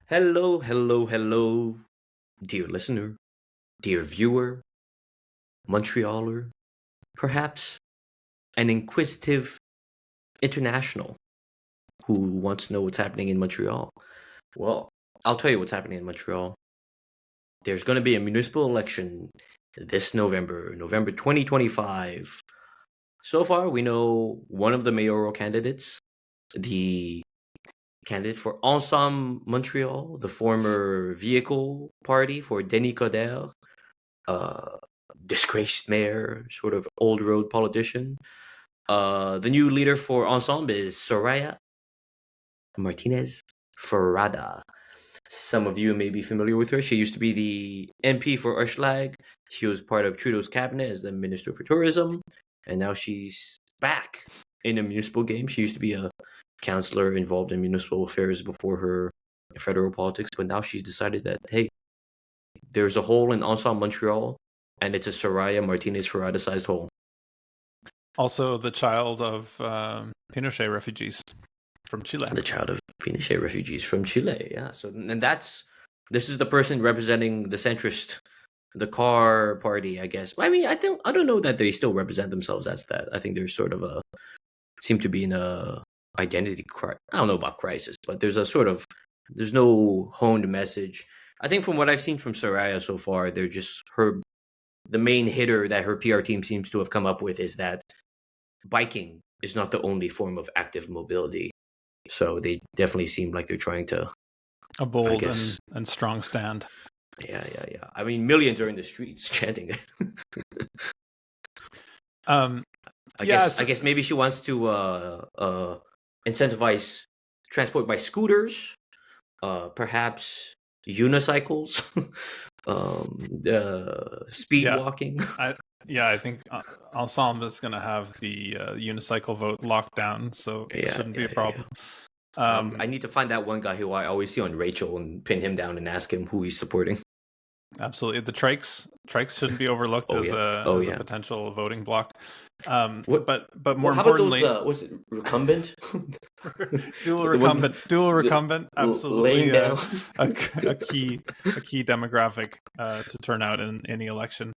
Hello, hello, hello, dear listener, dear viewer, Montrealer, perhaps an inquisitive international who wants to know what's happening in Montreal. Well, I'll tell you what's happening in Montreal. There's going to be a municipal election this November, November 2025. So far, we know one of the mayoral candidates, the candidate for Ensemble Montreal, the former vehicle party for Denis Coderre, uh, disgraced mayor, sort of old road politician. The new leader for Ensemble is Soraya Martinez Ferrada. Some of you may be familiar with her. She used to be the MP for Urschlag. She was part of Trudeau's cabinet as the Minister for Tourism, and now she's back in a municipal game. She used to be a councillor involved in municipal affairs before her federal politics, but now she's decided that, hey, there's a hole in Ensemble Montreal, and it's a Soraya Martinez Ferrada-sized hole. Also, the child of Pinochet refugees from Chile. The child of Pinochet refugees from Chile, yeah. So, and this is the person representing the centrist, the car party, I guess. I mean, I don't know that they still represent themselves as that. I think they're sort of seem to be in a identity crisis. I don't know about crisis, but there's no honed message. I think from what I've seen from Soraya so far, they're just the main hitter that her PR team seems to have come up with is that biking is not the only form of active mobility. So they definitely seem like they're trying to a bold and strong stand. Yeah. I mean, millions are in the streets chanting it. I guess maybe she wants to incentivize transport by scooters, perhaps unicycles, speed walking. I think Ensemble is going to have the unicycle vote locked down, so it shouldn't be a problem. Yeah. I need to find that one guy who I always see on Rachel and pin him down and ask him who he's supporting. Absolutely, the trikes shouldn't be overlooked as a potential voting block. But more importantly, how about those? Was it recumbent? dual recumbent. Absolutely, laying down. a key demographic to turn out in any election.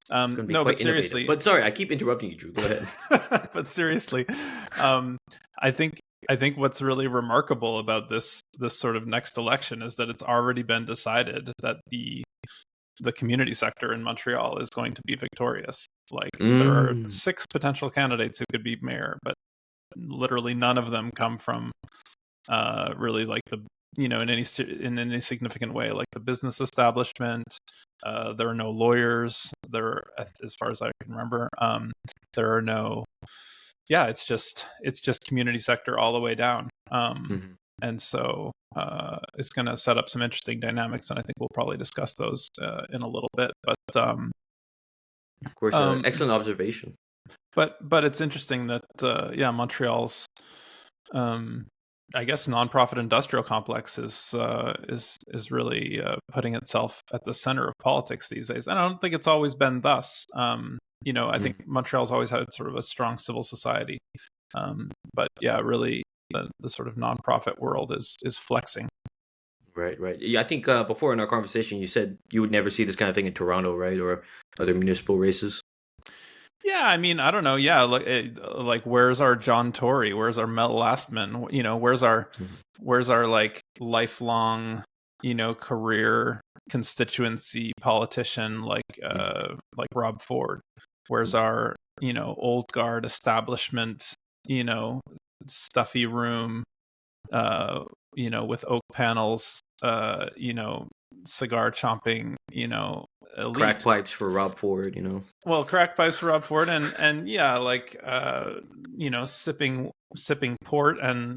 But seriously. But sorry, I keep interrupting you, Drew. Go ahead. But seriously, I think what's really remarkable about this sort of next election is that it's already been decided that the community sector in Montreal is going to be victorious. Like there are 6 potential candidates who could be mayor, but literally none of them come from really like the in any significant way, like the business establishment. There are no lawyers. There, as far as I can remember, there are no. Yeah, it's just community sector all the way down. And so it's going to set up some interesting dynamics, and I think we'll probably discuss those in a little bit. But of course, excellent observation. But it's interesting that Montreal's I guess nonprofit industrial complex is really putting itself at the center of politics these days, and I don't think it's always been thus. I think Montreal's always had sort of a strong civil society, but yeah, really the sort of nonprofit world is flexing. Right. Yeah, I think before in our conversation you said you would never see this kind of thing in Toronto, right, or other municipal races. Yeah, I mean, I don't know. Yeah, like where's our John Tory? Where's our Mel Lastman? Where's our like lifelong, career constituency politician like Rob Ford? Where's our old guard establishment, stuffy room, with oak panels, cigar chomping, elite. Crack pipes for Rob Ford, Well, crack pipes for Rob Ford, and yeah, like sipping port and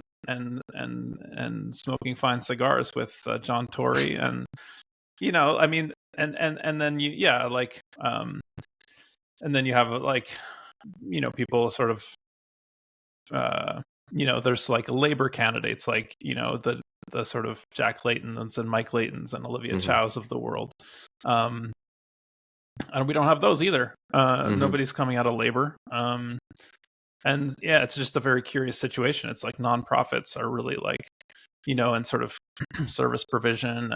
smoking fine cigars with John Tory, and I mean, and then and then you have like people sort of there's like labor candidates like the sort of Jack Laytons and Mike Laytons and Olivia Chow's of the world, and we don't have those either. Nobody's coming out of labor, and yeah, it's just a very curious situation. It's like nonprofits are really like and sort of service provision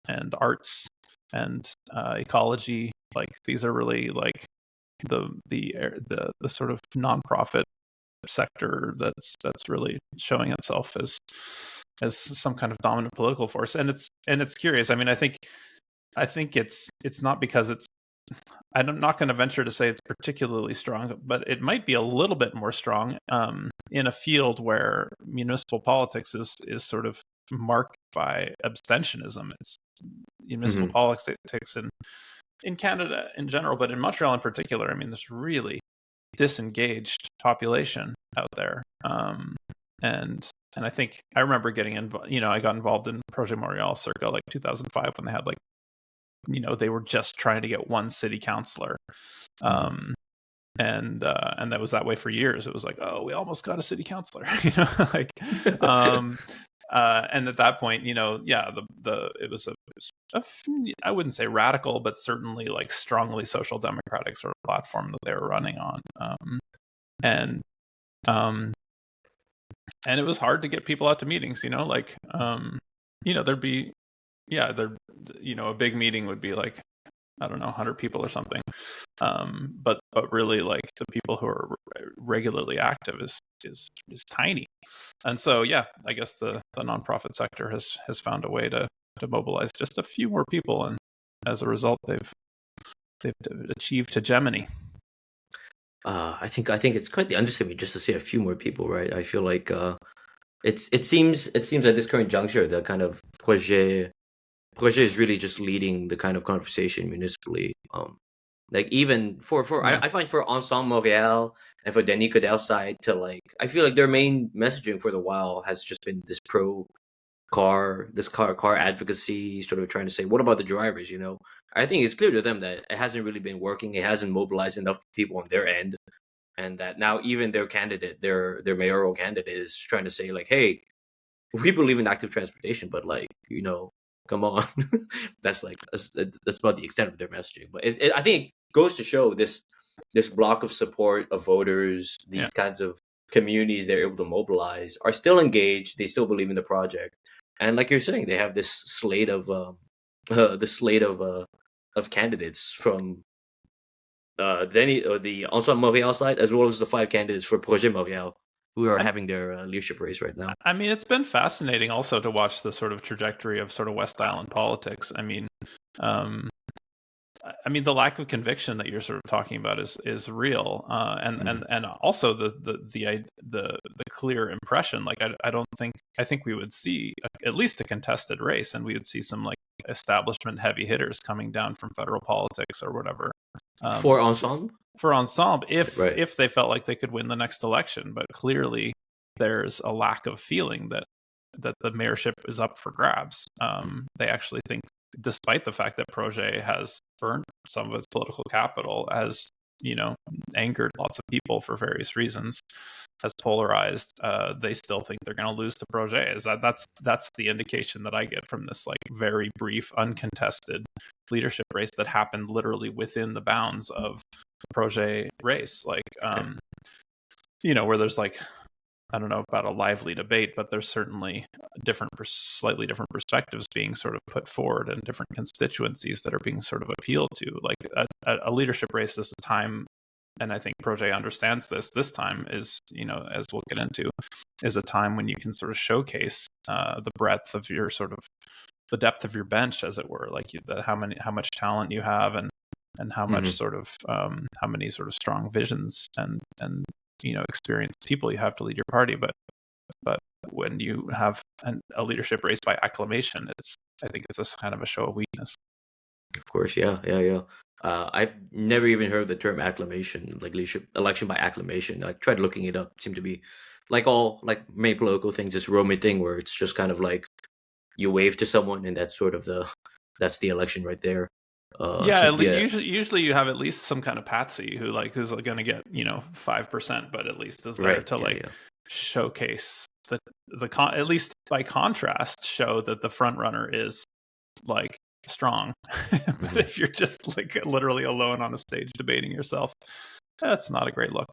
and arts and ecology. Like these are really like the sort of nonprofit sector that's really showing itself as some kind of dominant political force. And it's curious. I mean, I think it's not because I'm not going to venture to say it's particularly strong, but it might be a little bit more strong in a field where municipal politics is sort of marked by abstentionism. It's municipal politics in Canada in general, but in Montreal in particular. I mean, there's really disengaged population out there, and I think I remember getting involved. I got involved in Projet MTL circa like 2005 when they had like, they were just trying to get one city councillor, and that was that way for years. It was like, oh, we almost got a city councillor, like, and at that point, it was I wouldn't say radical, but certainly like strongly social democratic sort of platform that they were running on, and it was hard to get people out to meetings. There'd be a big meeting would be like, I don't know, 100 people or something. But really, like, the people who are regularly active is tiny. And so, yeah, I guess the nonprofit sector has found a way to mobilize just a few more people, and as a result, they've achieved hegemony. I think it's quite the understatement just to say a few more people, right? I feel like it seems at this current juncture the kind of projet is really just leading the kind of conversation municipally. Like even for Yeah. I find for Ensemble Montréal and for Denis Coderre's side to like, I feel like their main messaging for the while has just been this car advocacy, sort of trying to say, what about the drivers? I think it's clear to them that it hasn't really been working. It hasn't mobilized enough people on their end, and that now even their candidate, their mayoral candidate, is trying to say like, hey, we believe in active transportation, but like, come on. That's about the extent of their messaging. But I think it goes to show this block of support of voters, these kinds of communities they're able to mobilize are still engaged. They still believe in the project, and like you're saying, they have this slate of candidates from the Ensemble Montréal side, as well as the 5 candidates for Projet Montréal, who are having their leadership race right now. I mean, it's been fascinating also to watch the sort of trajectory of sort of West Island politics. I mean, the lack of conviction that you're sort of talking about is real, and also the clear impression. Like, I think we would see at least a contested race, and we would see some like establishment heavy hitters coming down from federal politics or whatever. For Ensemble, if they felt like they could win the next election, but clearly there's a lack of feeling that the mayorship is up for grabs. They actually think, despite the fact that Projet has burnt some of its political capital, has angered lots of people for various reasons, has polarized, they still think they're going to lose to Projet. That's the indication that I get from this like very brief, uncontested leadership race that happened literally within the bounds of the Projet race. Like, where there's like, I don't know about a lively debate, but there's certainly slightly different perspectives being sort of put forward, and different constituencies that are being sort of appealed to. Like a leadership race is a time, and I think Projet understands this time is, as we'll get into, is a time when you can sort of showcase the breadth of your sort of, the depth of your bench, as it were, like how much talent you have, and how much sort of how many sort of strong visions and experienced people you have to lead your party. But when you have a leadership race by acclamation, I think it's a kind of a show of weakness. Of course, yeah. I've never even heard the term acclamation, like leadership election by acclamation. I tried looking it up. It seemed to be like all like many political things, this Roman thing where it's just kind of like you wave to someone, and that's sort of that's the election right there. Usually you have at least some kind of patsy who's going to get 5%, but at least is there to showcase at least by contrast, show that the front runner is like strong. But if you're just like literally alone on a stage debating yourself, that's not a great look.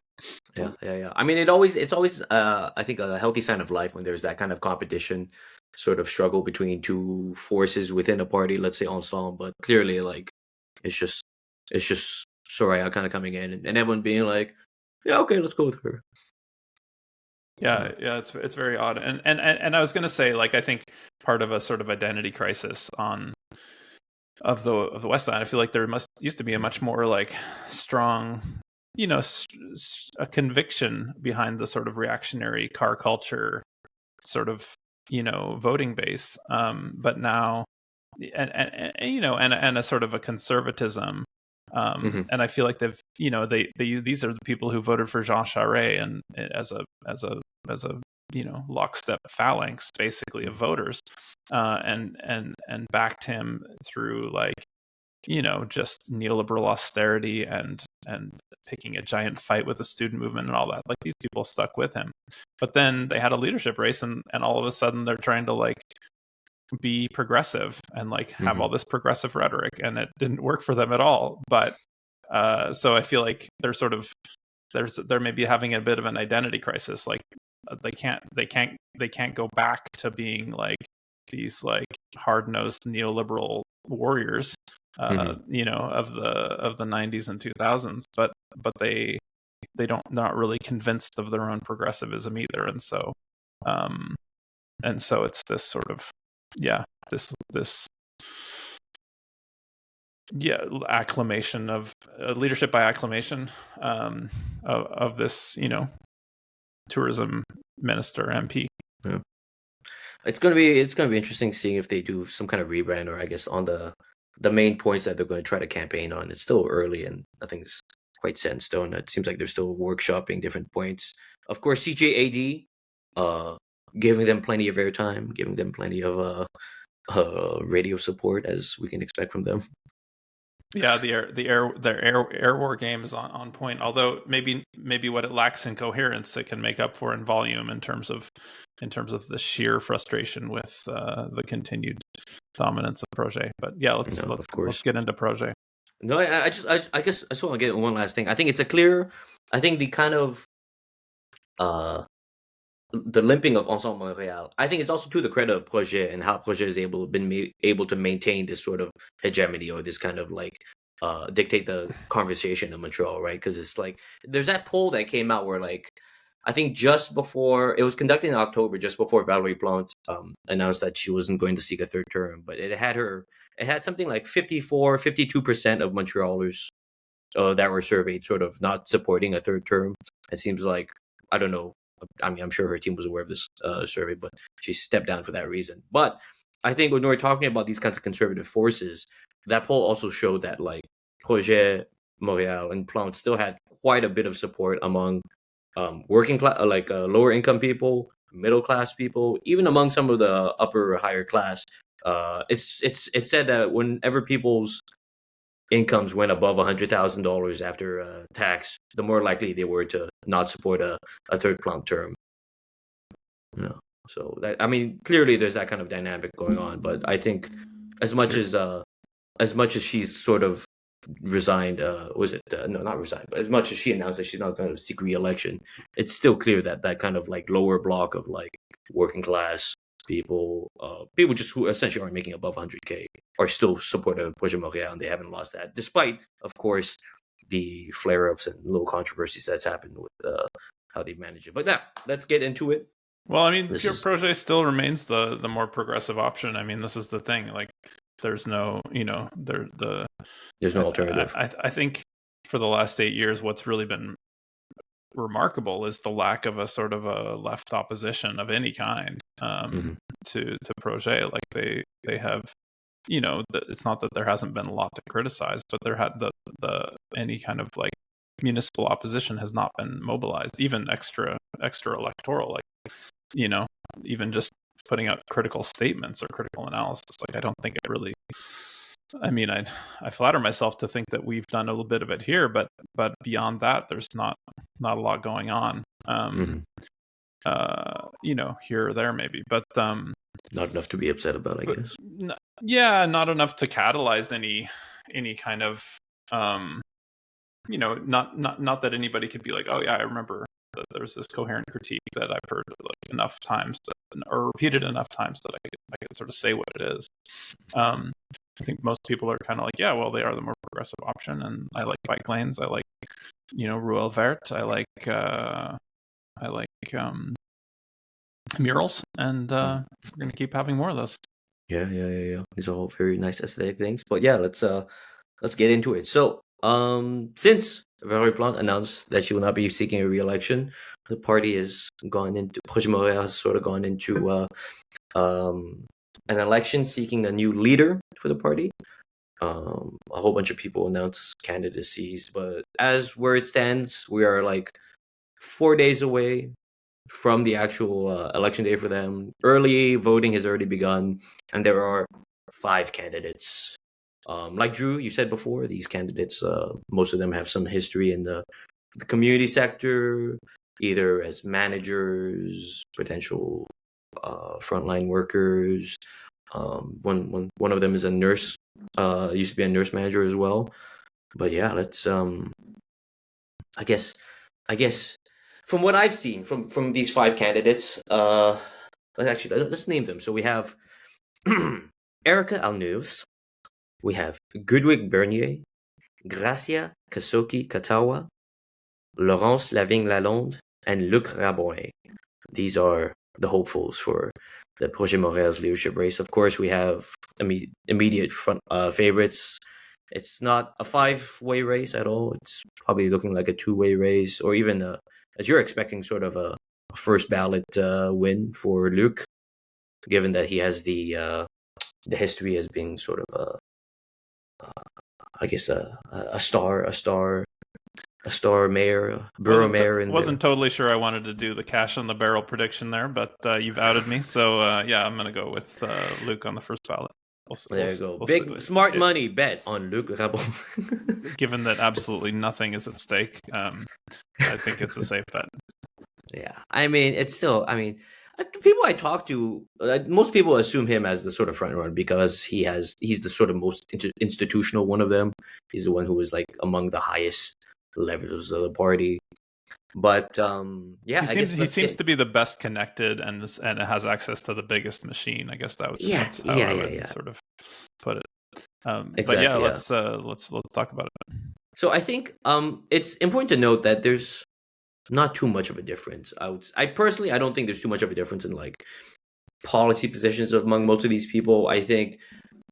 Yeah. I mean, it's always I think a healthy sign of life when there's that kind of competition. sort of struggle between two forces within a party, let's say ensemble, but clearly like it's just Soraya kind of coming in and everyone being like, yeah, okay, let's go with her. Yeah, yeah, it's very odd. And I was going to say, like, I think part of a sort of identity crisis on of the West End. I feel like there used to be a much more like strong, a conviction behind the sort of reactionary car culture sort of voting base. But now, and a sort of a conservatism. And I feel like these are the people who voted for Jean Charest and as a lockstep phalanx basically of voters, and backed him through like just neoliberal austerity and taking a giant fight with the student movement and all that. Like these people stuck with him, but then they had a leadership race, and all of a sudden they're trying to like be progressive and like have all this progressive rhetoric, and it didn't work for them at all. But so I feel like they're maybe having a bit of an identity crisis. Like they can't go back to being like these like hard-nosed neoliberal warriors, of the 90s and 2000s, but they not really convinced of their own progressivism either, and so it's this sort of this acclamation of leadership by acclamation, of this tourism minister MP. Yeah. It's gonna be interesting seeing if they do some kind of rebrand, or I guess on the main points that they're going to try to campaign on. It's still early, and nothing's quite set in stone. It seems like they're still workshopping different points. Of course, CJAD, giving them plenty of airtime, giving them plenty of radio support, as we can expect from them. Yeah, their air war game is on point. Although maybe what it lacks in coherence, it can make up for in volume in terms of the sheer frustration with the continued dominance of Projet. But yeah, let's get into Projet. No, I guess I just want to get one last thing. I think it's I think the kind of the limping of Ensemble Montréal, I think it's also to the credit of Projet and how Projet is able to maintain this sort of hegemony, or this kind of like dictate the conversation in Montreal, right? Because it's like there's that poll that came out where like I think just before it was conducted in October, just before Valérie Plante announced that she wasn't going to seek a third term, but it had something like 52% of Montrealers that were surveyed sort of not supporting a third term. It seems like, I don't know, I mean, I'm sure her team was aware of this survey, but she stepped down for that reason. But I think when we're talking about these kinds of conservative forces, that poll also showed that like Projet Montréal and Plante still had quite a bit of support among working class, like lower income people, middle class people, even among some of the upper higher class. It's said that whenever people's incomes went above $100,000 after tax, the more likely they were to not support a third Plante term. Yeah. So that, I mean, clearly there's that kind of dynamic going on. But I think as much as she's sort of resigned, no, not resigned, but as much as she announced that she's not going to seek re-election, it's still clear that that kind of like lower block of like working class people just who essentially aren't making above 100K are still supportive of Projet Montréal, and they haven't lost that, despite, of course, the flare-ups and little controversies that's happened with how they manage it. But now, let's get into it. Well, I mean, Projet still remains the more progressive option. I mean, this is the thing. Like, there's no, there's no alternative. I think for the last 8 years, what's really been remarkable is the lack of a sort of a left opposition of any kind to Projet. Like they have, it's not that there hasn't been a lot to criticize, but there had the any kind of like municipal opposition has not been mobilized, even extra electoral, like even just putting out critical statements or critical analysis. Like I don't think it really. I mean, I flatter myself to think that we've done a little bit of it here, but beyond that, there's not a lot going on. Here or there maybe, but not enough to be upset about, I guess. Not enough to catalyze any kind of not that anybody could be like, oh yeah, I remember there's this coherent critique that I've heard like enough times or repeated enough times that I could sort of say what it is. I think most people are kind of like, yeah, well, they are the more progressive option, and I like bike lanes. I like, Ruelle Verte. I like murals, and we're gonna keep having more of those. Yeah. These are all very nice aesthetic things. But yeah, let's get into it. So, since Valérie Plante announced that she will not be seeking a re-election, the party has gone into Projet MTL has sort of gone into an election seeking a new leader for the party. A whole bunch of people announced candidacies, but as where it stands, we are like 4 days away from the actual election day for them. Early voting has already begun, and there are 5 candidates. Like Dru, you said before, these candidates, most of them have some history in the community sector, either as managers, potential frontline workers. One of them is a nurse. Used to be a nurse manager as well. But yeah, let's. I guess from what I've seen from these 5 candidates, let's name them. So we have Erica Alnews, we have Goodwick Bernier, Gracia Kasoki Katawa, Laurence Lavigne Lalonde, and Luc Rabouin. These are the hopefuls for the Projet MTL's leadership race. Of course, we have immediate front favorites. It's not a 5-way race at all. It's probably looking like a 2-way race, or even as you're expecting, sort of a first ballot win for Luc, given that he has the history as being sort of a star mayor, borough mayor. Wasn't totally sure I wanted to do the cash on the barrel prediction there, but you've outed me. So yeah, I'm gonna go with Luc on the first ballot. There you go. Big smart money bet on Luc Rabouin. Given that absolutely nothing is at stake, I think it's a safe bet. Yeah, I mean, it's still. I mean, people I talk to, most people assume him as the sort of front runner because he's the sort of most institutional one of them. He's the one who was like among the highest levels of the party. But yeah, he seems to be the best connected and has access to the biggest machine. I guess that's how I would sort of put it. Exactly, but yeah, let's talk about it. So I think it's important to note that there's not too much of a difference. I personally don't think there's too much of a difference in like policy positions among most of these people. I think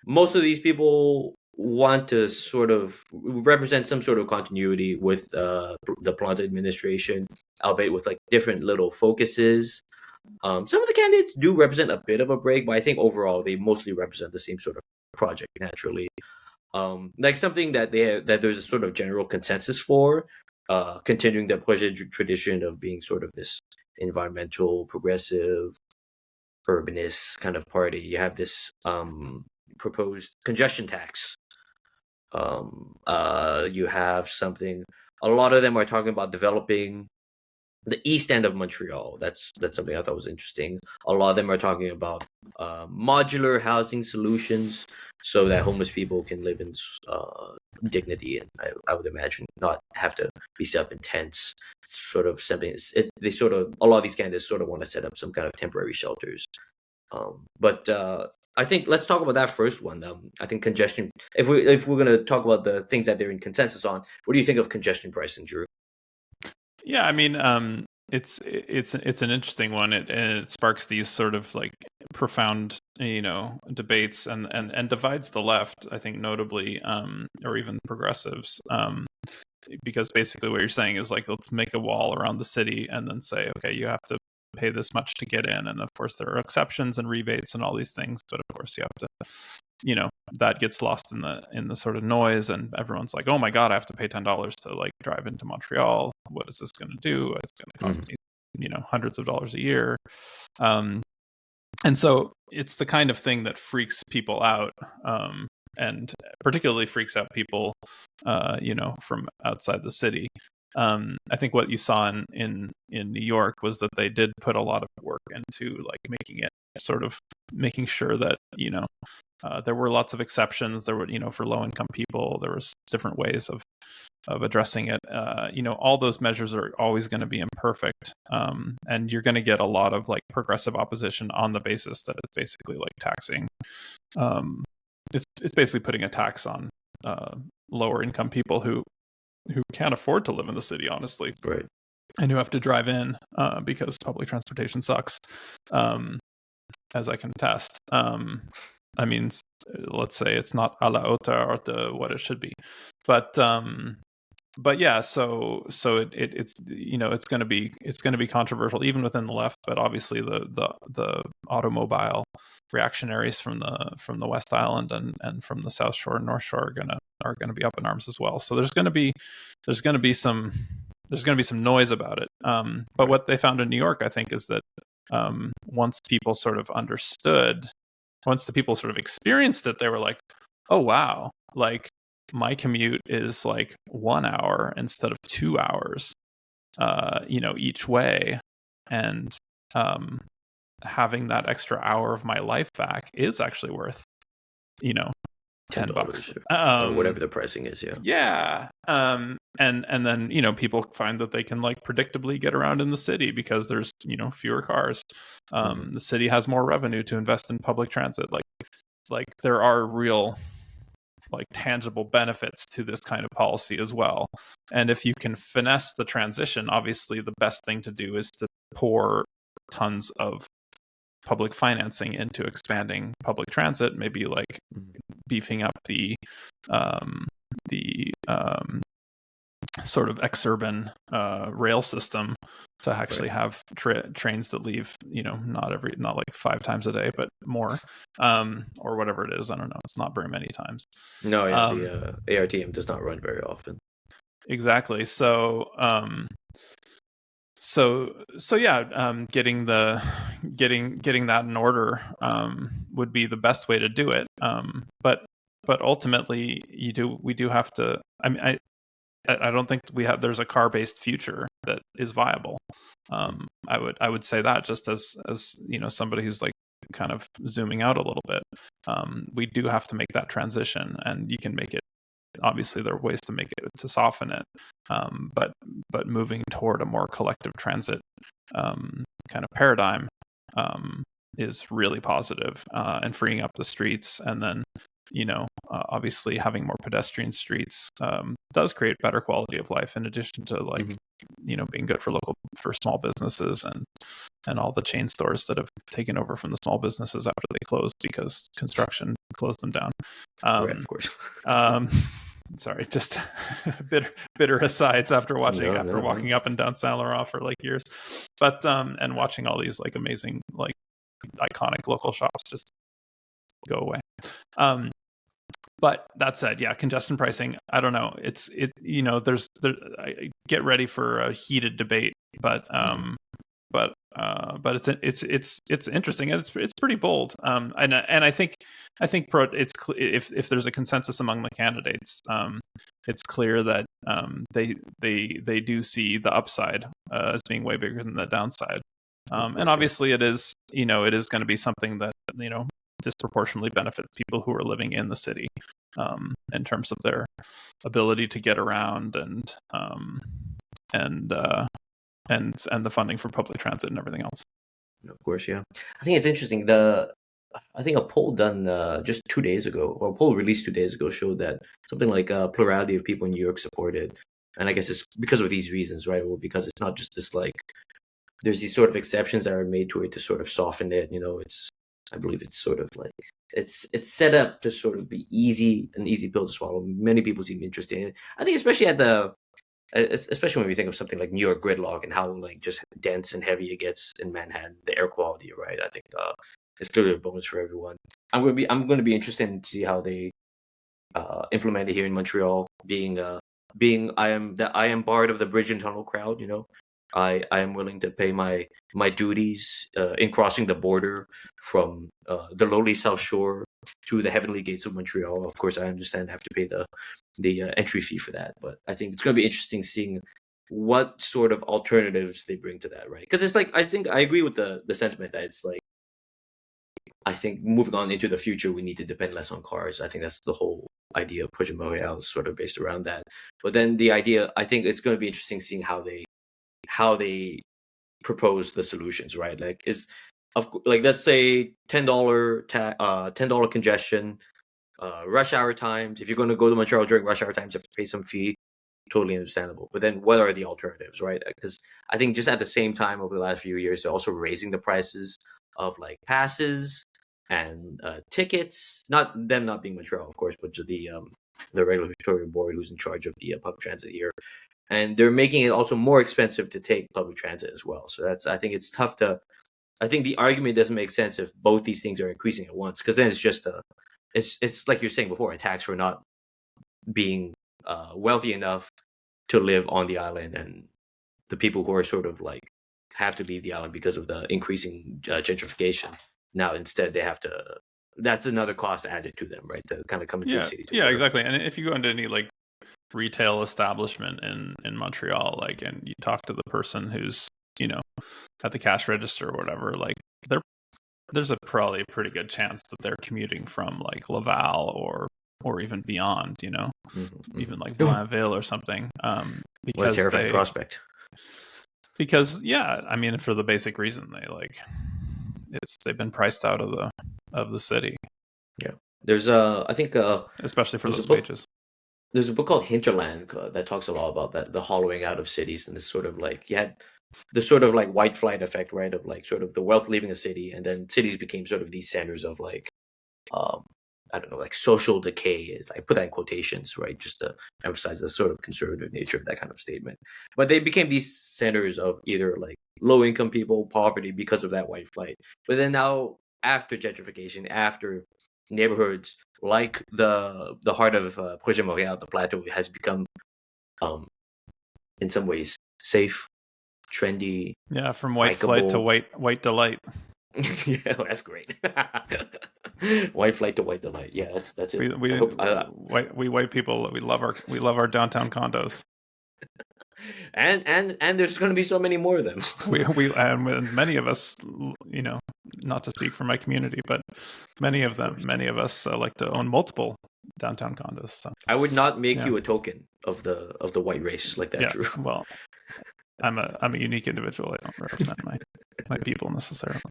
most of these people want to sort of represent some sort of continuity with the Plante administration, albeit with like different little focuses. Some of the candidates do represent a bit of a break, but I think overall they mostly represent the same sort of project naturally. Like something that there's a sort of general consensus for, continuing the Projet tradition of being sort of this environmental, progressive, urbanist kind of party. You have this proposed congestion tax. You have something. A lot of them are talking about developing the east end of Montreal. That's something I thought was interesting. A lot of them are talking about modular housing solutions so that homeless people can live in dignity, and I would imagine not have to be set up in tents. Sort of something. A lot of these candidates sort of want to set up some kind of temporary shelters. But I think let's talk about that first one. I think congestion. If we're going to talk about the things that they're in consensus on, what do you think of congestion pricing, Dru? Yeah, I mean, it's an interesting one, and it sparks these sort of like profound, debates and divides the left, I think, notably, or even progressives, because basically what you're saying is like, let's make a wall around the city and then say, okay, you have to pay this much to get in, and of course there are exceptions and rebates and all these things, but of course you have to, that gets lost in the sort of noise, and everyone's like, oh my god, I have to pay $10 to like drive into Montreal. What is this going to do? It's going to cost me, hundreds of dollars a year. And so it's the kind of thing that freaks people out, and particularly freaks out people, from outside the city. I think what you saw in New York was that they did put a lot of work into like making sure that There were lots of exceptions. There were, for low income people, there was different ways of addressing it. All those measures are always going to be imperfect, and you're going to get a lot of like progressive opposition on the basis that it's basically like taxing. It's basically putting a tax on lower income people who can't afford to live in the city, honestly, Right. and who have to drive in because public transportation sucks, as I can attest. I mean, let's say it's not a la hauteur or what it should be, but yeah, so it's it's going to be controversial even within the left, but obviously the automobile reactionaries from the West Island and from the South Shore and North Shore are gonna be up in arms as well. So there's gonna be some noise about it. But what they found in New York, I think, is that once people sort of understood, once the people sort of experienced it, they were like, oh wow, like my commute is like 1 hour instead of 2 hours, each way. And having that extra hour of my life back is actually worth, $10. Or whatever the pricing is. Yeah. Yeah. And then, people find that they can like predictably get around in the city because there's, fewer cars. The city has more revenue to invest in public transit. Like there are real like tangible benefits to this kind of policy as well. And if you can finesse the transition, obviously the best thing to do is to pour tons of public financing into expanding public transit, maybe like beefing up the sort of exurban rail system to actually have trains that leave, not like 5 times a day, but more, or whatever it is. I don't know. It's not very many times. No, yeah, the ARTM does not run very often. Exactly. So yeah, getting that in order would be the best way to do it. But ultimately, we do have to. I mean, I don't think there's a car-based future that is viable. I would say that just as somebody who's like kind of zooming out a little bit. We do have to make that transition, and you can make it. Obviously, there are ways to make it to soften it, but moving toward a more collective transit kind of paradigm is really positive, and freeing up the streets, and then obviously having more pedestrian streets does create better quality of life, in addition to like being good for small businesses and all the chain stores that have taken over from the small businesses after they closed because construction closed them down. Right, of course. Sorry, just bitter asides after walking up and down Saint Laurent for like years, but and watching all these like amazing like iconic local shops just go away. But that said, yeah, congestion pricing, I don't know. Get ready for a heated debate, but it's interesting, and it's pretty bold. And I think if there's a consensus among the candidates, it's clear that they do see the upside as being way bigger than the downside. And obviously it is going to be something that disproportionately benefits people who are living in the city, in terms of their ability to get around and the funding for public transit and everything else. Of course, yeah. I think it's interesting. I think a poll done just 2 days ago, or a poll released 2 days ago, showed that something like a plurality of people in New York supported. And I guess it's because of these reasons, right? Or because it's not just this like, there's these sort of exceptions that are made to it to sort of soften it. I believe it's sort of like it's set up to sort of be an easy pill to swallow. Many people seem interested in it. I think especially when we think of something like New York gridlock and how like just dense and heavy it gets in Manhattan, the air quality, right? I think it's clearly a bonus for everyone. I'm going to be interested in to see how they implement it here in Montreal. I am part of the bridge and tunnel crowd. I am willing to pay my duties in crossing the border from the lowly South Shore to the heavenly gates of Montreal. Of course, I understand I have to pay the entry fee for that, but I think it's going to be interesting seeing what sort of alternatives they bring to that, right? Because it's like, I think I agree with the sentiment that it's like I think moving on into the future, we need to depend less on cars. I think that's the whole idea of Projet MTL is sort of based around that. But then the idea, I think it's going to be interesting seeing how they propose the solutions, right? Like like let's say $10 congestion, rush hour times. If you're going to go to Montreal during rush hour times, you have to pay some fee. Totally understandable. But then what are the alternatives, right? Because I think just at the same time over the last few years, they're also raising the prices of like passes and tickets. Not them not being Montreal, of course, but the regulatory board who's in charge of the public transit here, and they're making it also more expensive to take public transit as well. So I think it's tough to. I think the argument doesn't make sense if both these things are increasing at once, because then it's just it's like you're saying before, a tax for not being wealthy enough to live on the island, and the people who are sort of like have to leave the island because of the increasing gentrification. Now instead they have to. That's another cost added to them, right? To kind of come into the city. Yeah, exactly. And if you go into any like retail establishment in Montreal, like, and you talk to the person who's, you know, at the cash register or whatever, like there's probably a pretty good chance that they're commuting from like Laval or even beyond, you know, even like Blainville or something. Because what a terrifying prospect. Because I mean, for the basic reason they've been priced out of the city. Yeah, there's I think especially for those wages. There's a book called Hinterland that talks a lot about that, the hollowing out of cities, and this sort of like you had the sort of like white flight effect, right? Of like sort of the wealth leaving a city, and then cities became sort of these centers of like, I don't know, like social decay. I put that in quotations, right? Just to emphasize the sort of conservative nature of that kind of statement. But they became these centers of either like low income people, poverty because of that white flight. But then now, after gentrification, after neighborhoods like the heart of Projet MTL, the plateau, has become, in some ways, safe, trendy. Yeah, from white flight to white delight. Yeah, that's great. White flight to white delight. Yeah, that's it. We white people, we love our downtown condos. And there's going to be so many more of them. and many of us, you know, not to speak for my community, but many of us like to own multiple downtown condos. So I would not make you a token of the white race like that, Dru. Well, I'm a unique individual. I don't represent my people necessarily.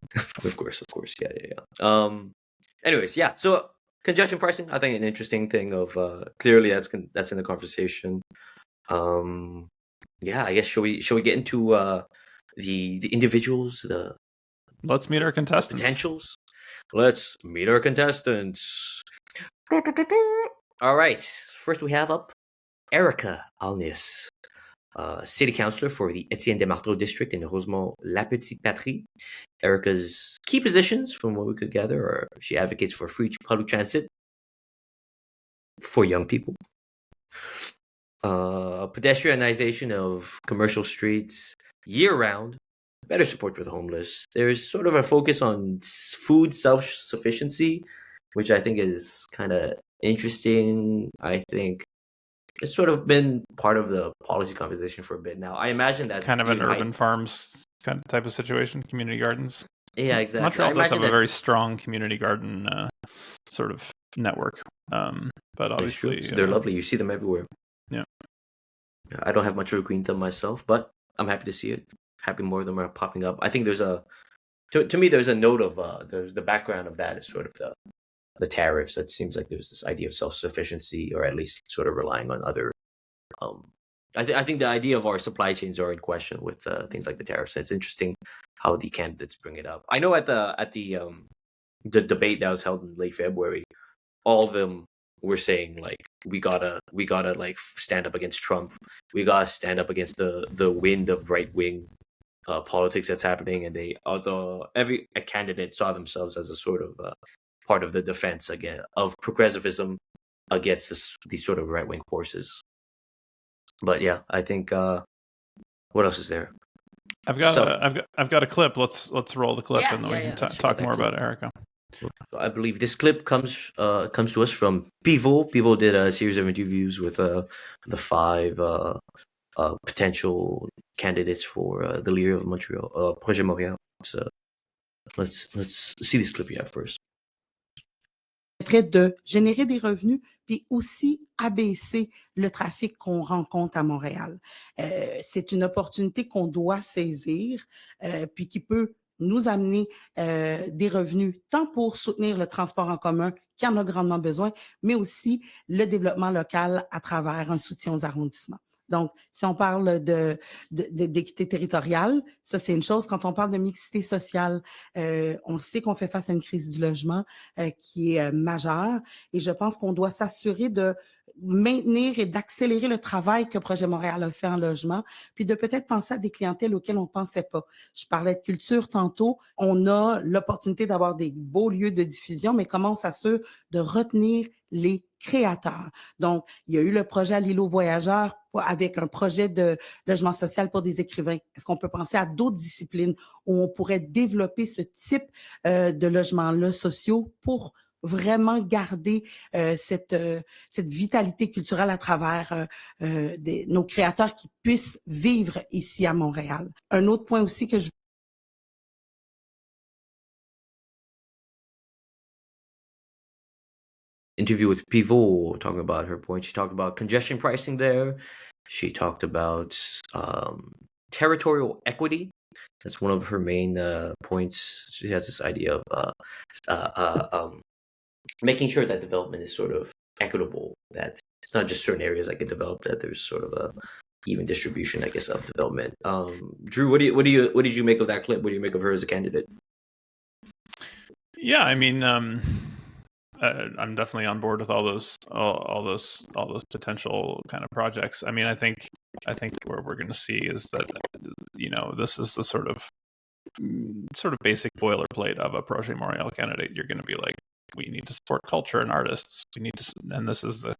Of course. Yeah. Anyways, yeah. So congestion pricing, I think an interesting thing of clearly that's in the conversation. Yeah, I guess shall we get into the individuals, let's meet our contestants. Potentials. Let's meet our contestants. All right. First we have up Erica Alnis, city councillor for the Etienne Desmarteau district in Rosemont-La Petite Patrie. Erica's key positions, from what we could gather, are she advocates for free public transit for young people, pedestrianization of commercial streets year-round, better support for the homeless. There's sort of a focus on food self-sufficiency, which I think is kind of interesting. I think it's sort of been part of the policy conversation for a bit now. I imagine that's kind of an urban farms kind of type of situation, community gardens. Yeah, exactly. Montreal does have a very strong community garden sort of network, but obviously they're lovely. You see them everywhere. Yeah. I don't have much of a green thumb myself, but I'm happy to see it. Happy more of them are popping up. I think there's to me there's a note of the background of that is sort of the tariffs. It seems like there's this idea of self-sufficiency, or at least sort of relying on other. I think the idea of our supply chains are in question with things like the tariffs. It's interesting how the candidates bring it up. I know at the debate that was held in late February, all of them were saying like we gotta like stand up against Trump. We gotta stand up against the wind of right wing politics that's happening, and every candidate saw themselves as a sort of part of the defense again of progressivism against these sort of right wing forces. But yeah, I think what else is there? I've got a clip. Let's roll the clip, and then we can talk more about Erica. I believe this clip comes to us from Pivot. Pivot did a series of interviews with the 5 potential candidates for the leader of Montreal, Projet MTL. Let's see this clip you have first. De générer des revenus, puis aussi abaisser le trafic qu'on rencontre à Montréal. C'est une opportunité qu'on doit saisir, puis qui peut nous amener des revenus, tant pour soutenir le transport en commun, qui en a grandement besoin, mais aussi le développement local à travers un soutien aux arrondissements. Donc, si on parle d'équité territoriale, ça c'est une chose. Quand on parle de mixité sociale, on sait qu'on fait face à une crise du logement qui est majeure, et je pense qu'on doit s'assurer de maintenir et d'accélérer le travail que Projet Montréal a fait en logement, puis de peut-être penser à des clientèles auxquelles on ne pensait pas. Je parlais de culture tantôt. On a l'opportunité d'avoir des beaux lieux de diffusion, mais comment on s'assure de retenir les créateurs? Donc, il y a eu le projet à l'îlot voyageur avec un projet de logement social pour des écrivains. Est-ce qu'on peut penser à d'autres disciplines où on pourrait développer ce type de logements-là sociaux pour vraiment garder cette vitalité culturelle à travers nos créateurs qui puissent vivre ici à Montréal. Un autre point aussi que je Interview with Pivot, talking about her point. She talked about congestion pricing there. She talked about territorial equity. That's one of her main points. She has this idea of making sure that development is sort of equitable, that it's not just certain areas that get developed, that there's sort of a even distribution, I guess, of development. Dru, what did you make of that clip? What do you make of her as a candidate? Yeah, I mean, I'm definitely on board with all those potential kind of projects. I mean, I think where we're going to see is that, you know, this is the sort of basic boilerplate of a Projet Montréal candidate. You're going to be like, we need to support culture and artists. We need to, and this is the,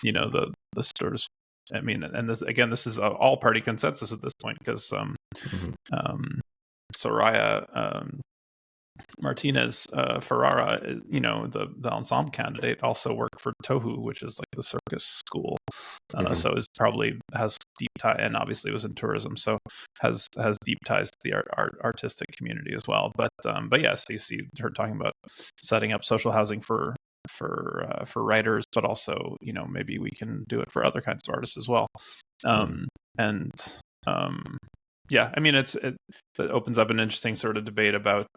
you know, the sort of, I mean, and this is all party consensus at this point, because Soraya Martinez Ferrara, you know, the ensemble candidate, also worked for Tohu, which is like the circus school. So is probably has deep tie, and obviously was in tourism, so has deep ties to the artistic community as well. But yes, you see her talking about setting up social housing for writers, but also, you know, maybe we can do it for other kinds of artists as well. Yeah, I mean, it opens up an interesting sort of debate about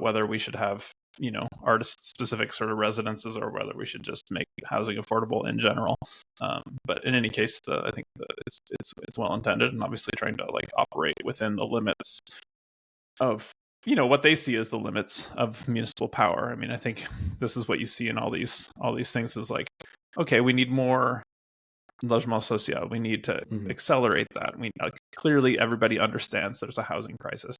whether we should have, you know, artist-specific sort of residences, or whether we should just make housing affordable in general. But in any case, I think it's well intended, and obviously trying to like operate within the limits of, you know, what they see as the limits of municipal power. I mean, I think this is what you see in all these things is like, okay, we need more logement social. We need to accelerate that. We clearly everybody understands there's a housing crisis.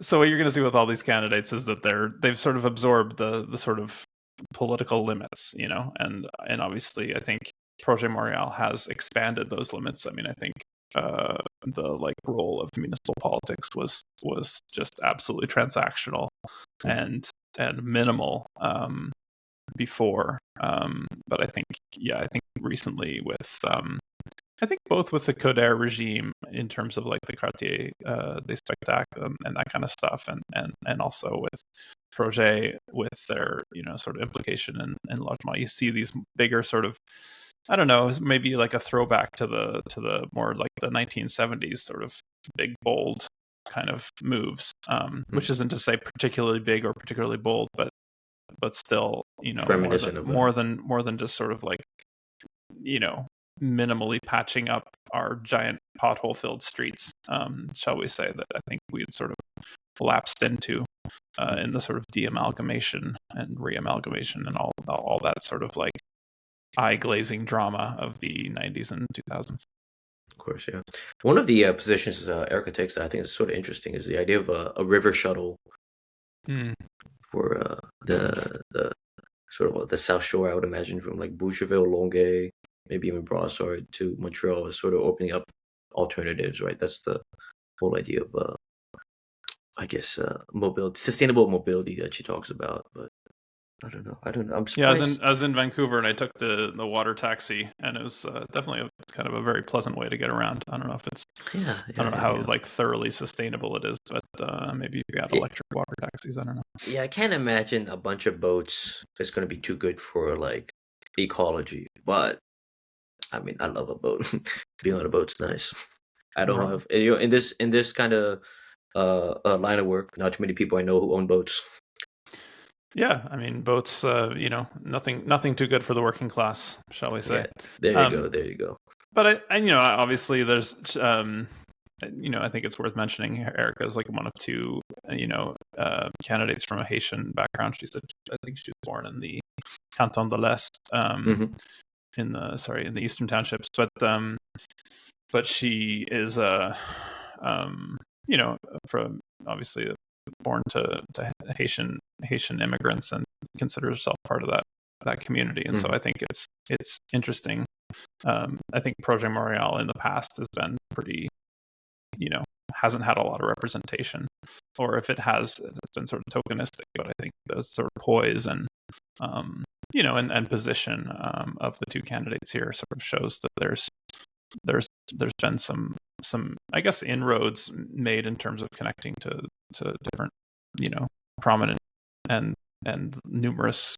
So what you're going to see with all these candidates is that they've sort of absorbed the sort of political limits, you know, and obviously I think Projet Montréal has expanded those limits. I mean, I think the like role of municipal politics was just absolutely transactional and minimal before. But I think recently with I think both with the Coder regime in terms of like the Quartier des Spectacles and that kind of stuff, and also with Projet with their, you know, sort of implication in logement, you see these bigger sort of, I don't know, maybe like a throwback to the more like the 1970s sort of big bold kind of moves, which isn't to say particularly big or particularly bold, but still, you know, more than just sort of like, you know, minimally patching up our giant pothole filled streets, shall we say, that I think we had sort of lapsed into in the sort of de-amalgamation and re-amalgamation and all that sort of like eye glazing drama of the 90s and 2000s. Of course, yeah. One of the positions Erica takes that I think is sort of interesting is the idea of a river shuttle for the sort of the South Shore. I would imagine from like Boucherville, Longueuil, maybe even Brossard to Montreal, is sort of opening up alternatives, right? That's the whole idea of, I guess, mobility, sustainable mobility that she talks about. But I don't know. I'm Yeah, surprised. I was in Vancouver, and I took the water taxi, and it was definitely kind of a very pleasant way to get around. I don't know if it's Yeah, I don't know how yeah. like thoroughly sustainable it is, but maybe if you got Yeah. electric water taxis, I don't know. Yeah, I can't imagine a bunch of boats is going to be too good for like ecology. But I mean, I love a boat. Being on a boat's nice. I don't have in this kind of line of work. Not too many people I know who own boats. Yeah, I mean, boats, nothing too good for the working class, shall we say? Yeah, there you go. There you go. But obviously, there's, I think it's worth mentioning here. Erica is like one of two, candidates from a Haitian background. I think she was born in the Canton de l'Est, Mhm. in the Eastern Townships, but she is from obviously born to Haitian immigrants and considers herself part of that community. And so I think it's interesting. I think Projet Montreal in the past has been pretty, hasn't had a lot of representation, or if it has, it's been sort of tokenistic. But I think the sort of poise and and position of the two candidates here sort of shows that there's been some I guess inroads made in terms of connecting to different prominent and numerous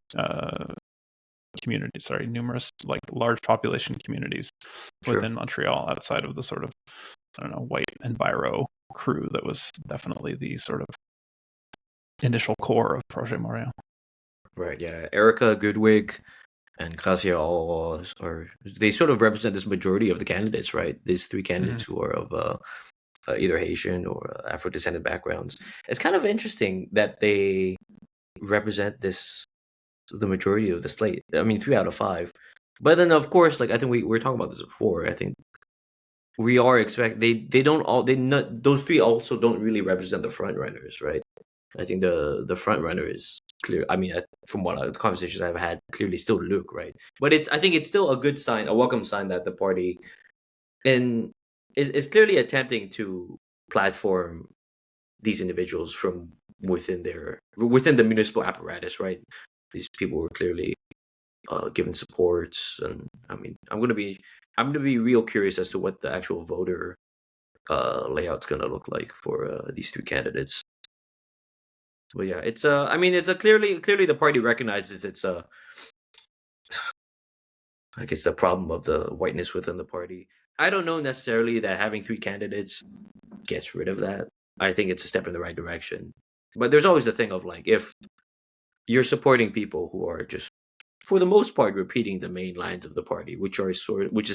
communities, numerous like large population communities within Montreal, outside of the sort of, I don't know, white and biro crew that was definitely the sort of initial core of Projet Montreal. Right. Yeah. Erica Goodwig and Kasia all they sort of represent this majority of the candidates, right? These three candidates who are of either Haitian or Afro-descendant backgrounds. It's kind of interesting that they represent the majority of the slate. I mean, 3 out of 5. But then, of course, like I think we were talking about this before. I think we are they don't all they not those three also don't really represent the front runners, right? I think the front runner is clear. I mean, from what the conversations I've had, clearly still Luke, right? But I think it's still a good sign, a welcome sign that the party is clearly attempting to platform these individuals from within the municipal apparatus, right? These people were clearly given supports, and I mean, I'm gonna be real curious as to what the actual voter layout's gonna look like for these two candidates. But yeah, it's I mean, it's a clearly the party recognizes it's I guess the problem of the whiteness within the party. I don't know necessarily that having 3 candidates gets rid of that. I think it's a step in the right direction. But there's always the thing of like, if you're supporting people who are just, for the most part, repeating the main lines of the party, which is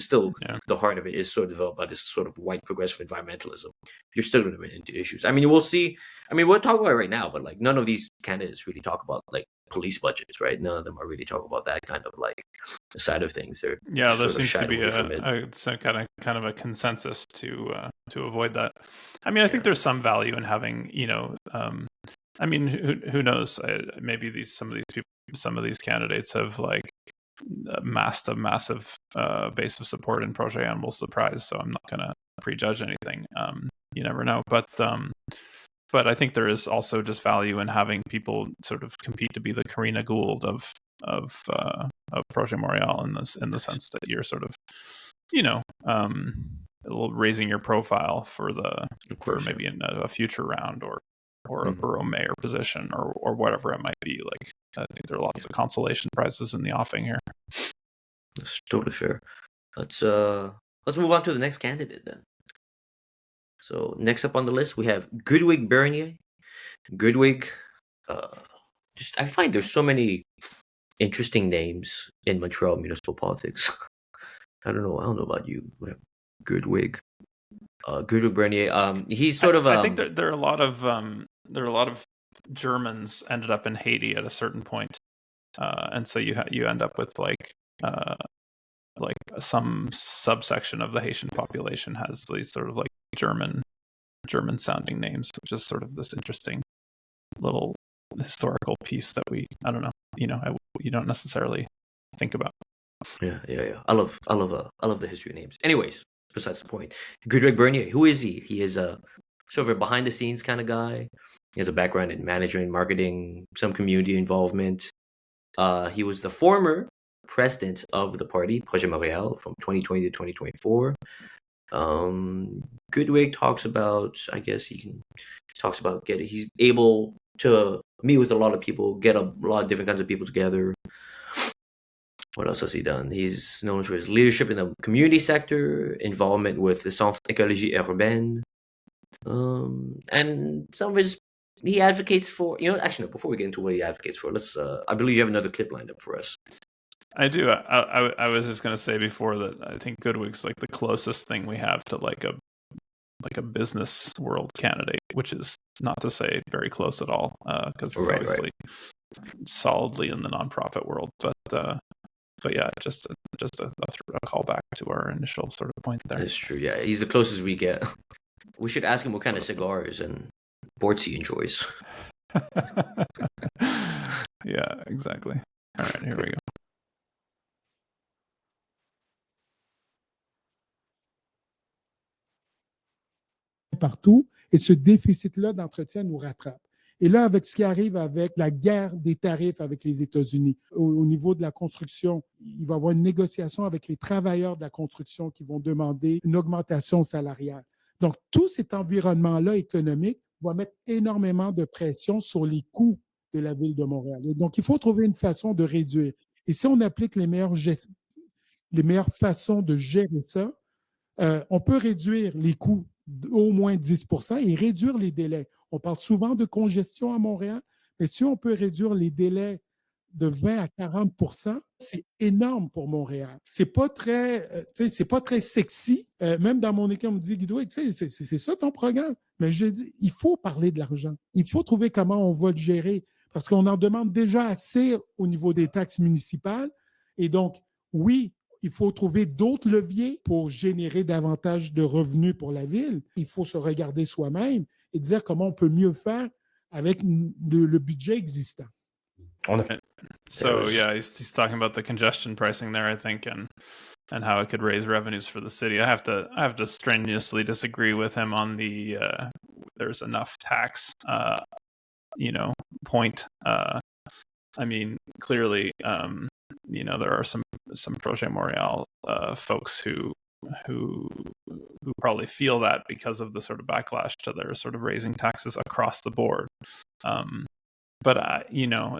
still the heart of it, is sort of about this sort of white progressive environmentalism. You're still going to run into issues. I mean, we'll see. I mean, we're talking about it right now, but like none of these candidates really talk about like police budgets, right? None of them are really talking about that kind of like side of things. There seems to be kind of a consensus to avoid that. I mean, I think there's some value in having, I mean, who knows? Maybe some of these candidates have like amassed a massive base of support in Projet Animal Surprise. So I'm not going to prejudge anything. You never know, but I think there is also just value in having people sort of compete to be the Karina Gould of Projet Montreal in the sense that you're sort of, raising your profile for maybe in a future round or a borough mayor position or whatever it might be. Like, I think there are lots of consolation prizes in the offing here. That's totally fair. Let's move on to the next candidate then. So next up on the list we have Goodwig Bernier. Goodwig, I find there's so many interesting names in Montreal municipal politics. I don't know about you. Goodwig. Goodwig Bernier. He's sort of. I think there are a lot of Germans ended up in Haiti at a certain point, and so you end up with like some subsection of the Haitian population has these sort of like German sounding names, which is sort of this interesting little historical piece that I don't know, you don't necessarily think about. Yeah. I love the history names. Anyways, besides the point, Goodwig Bernier. Who is he? He is a sort of a behind the scenes kind of guy. He has a background in management, marketing, some community involvement. He was the former president of the party, Projet MTL, from 2020 to 2024. Goodwig talks about, I guess talks about he's able to meet with a lot of people, get a lot of different kinds of people together. What else has he done? He's known for his leadership in the community sector, involvement with the Centre Écologie Urbaine, and some of his, he advocates for, actually, no, before we get into what he advocates for, let's, I believe you have another clip lined up for us. I do. I was just going to say before that I think Goodwig's like the closest thing we have to like a business world candidate, which is not to say very close at all, because he's obviously solidly in the nonprofit world. But yeah, just a callback to our initial sort of point there. That's true. Yeah, he's the closest we get. We should ask him what kind of cigars and boards he enjoys. Yeah, exactly. All right, here we go. Partout, et ce déficit-là d'entretien nous rattrape. Et là, avec ce qui arrive avec la guerre des tarifs avec les États-Unis, au niveau de la construction, il va y avoir une négociation avec les travailleurs de la construction qui vont demander une augmentation salariale. Donc, tout cet environnement-là économique va mettre énormément de pression sur les coûts de la ville de Montréal. Et donc, il faut trouver une façon de réduire. Et si on applique les meilleures façons de gérer ça, on peut réduire les coûts d'au moins 10 et réduire les délais. On parle souvent de congestion à Montréal, mais si on peut réduire les délais de 20 à 40 c'est énorme pour Montréal. C'est pas très sexy. Même dans mon équipe, on me dit, Guido, c'est ça ton programme. Mais je dis, il faut parler de l'argent. Il faut trouver comment on va le gérer parce qu'on en demande déjà assez au niveau des taxes municipales. Et donc, oui, il faut trouver d'autres leviers pour générer davantage de revenus pour la ville. Il faut se regarder soi-même et dire comment on peut mieux faire avec le budget existant. So yeah, he's talking about the congestion pricing there, I think, and how it could raise revenues for the city. I have to strenuously disagree with him on the there's enough tax point. I mean, clearly, there are some Projet Montréal folks who probably feel that because of the sort of backlash to their sort of raising taxes across the board. But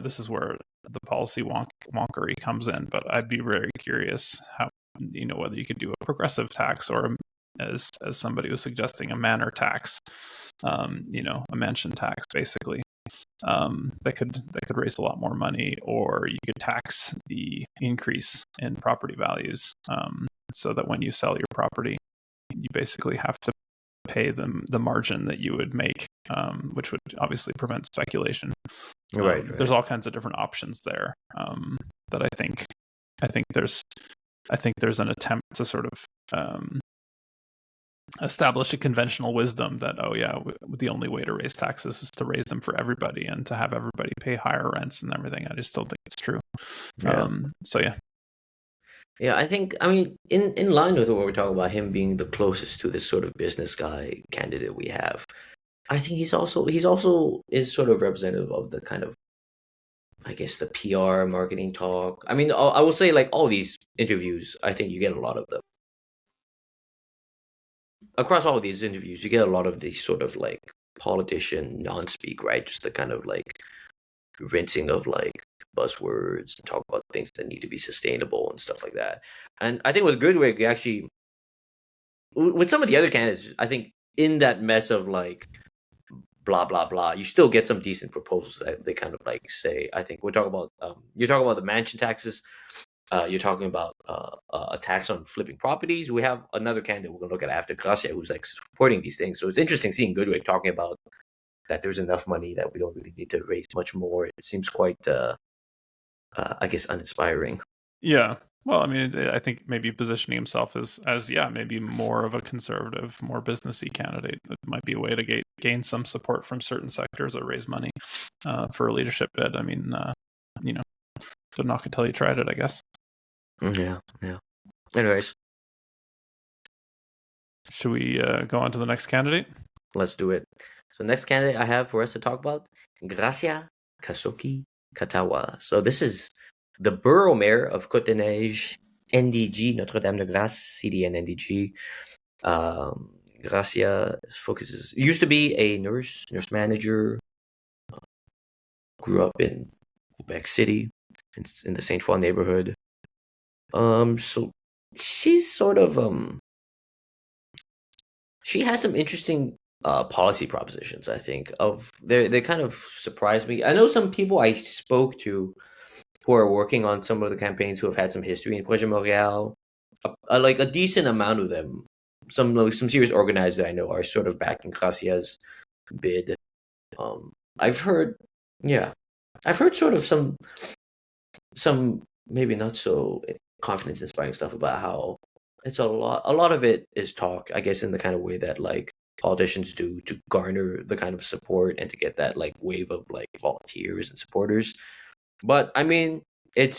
this is where the policy wonkery comes in. But I'd be very curious how, whether you could do a progressive tax or, as somebody was suggesting, a manor tax, a mansion tax, basically. That could raise a lot more money, or you could tax the increase in property values, so that when you sell your property, you basically have to pay them the margin that you would make, which would obviously prevent speculation. Right. There's all kinds of different options there that I think there's an attempt to sort of establish a conventional wisdom that, the only way to raise taxes is to raise them for everybody and to have everybody pay higher rents and everything. I just don't think it's true. Yeah. Yeah, I think, in line with what we're talking about, him being the closest to this sort of business guy candidate we have, I think he's also is sort of representative of the kind of, I guess, the PR marketing talk. I will say, like, all these interviews, I think you get a lot of them. Across all of these interviews, you get a lot of these sort of like politician non-speak, right? Just the kind of like rinsing of like buzzwords and talk about things that need to be sustainable and stuff like that. And I think with Goodwig, actually, with some of the other candidates, I think in that mess of like blah blah blah, you still get some decent proposals that they kind of like say. I think we're talking about you're talking about the mansion taxes. You're talking about a tax on flipping properties. We have another candidate we're going to look at after, Gracia, who's like supporting these things. So it's interesting seeing Goodwig talking about that there's enough money that we don't really need to raise much more. It seems quite, I guess, uninspiring. Yeah. Well, I think maybe positioning himself as maybe more of a conservative, more businessy candidate. It might be a way to gain some support from certain sectors or raise money for a leadership bid. Don't knock until you tried it, I guess. Yeah. Anyways. Should we go on to the next candidate? Let's do it. So next candidate I have for us to talk about, Gracia Kasuki Katawa. So this is the borough mayor of Côte-des-Neiges, NDG, Notre-Dame-de-Grâce, CDN NDG. Gracia used to be a nurse manager, grew up in Quebec City, in the Saint Foy neighborhood. So she's sort of she has some interesting policy propositions. I think they kind of surprised me. I know some people I spoke to who are working on some of the campaigns who have had some history in Projet Montréal. Like a decent amount of them, some serious organizers I know are sort of backing Gracia's bid. I've heard sort of some maybe not so confidence inspiring stuff about how it's a lot of it is talk, I guess, in the kind of way that like politicians do to garner the kind of support and to get that like wave of like volunteers and supporters. But I mean, I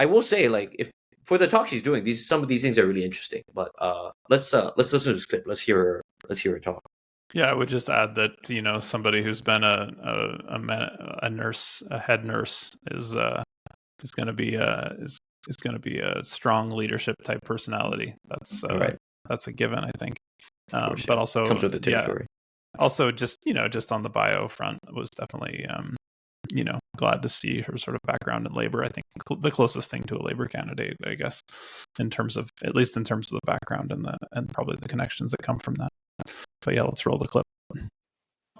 will say, like, if for the talk she's doing, some of these things are really interesting. But let's listen to this clip. Let's hear her talk. Yeah, I would just add that somebody who's been a nurse, a head nurse, is going to be a strong leadership type personality. Right. That's a given, I think. Course, but also comes with the territory. Also, just on the bio front, was definitely glad to see her sort of background in labor. I think the closest thing to a labor candidate, I guess, at least in terms of the background and probably the connections that come from that. But yeah, let's roll the clip.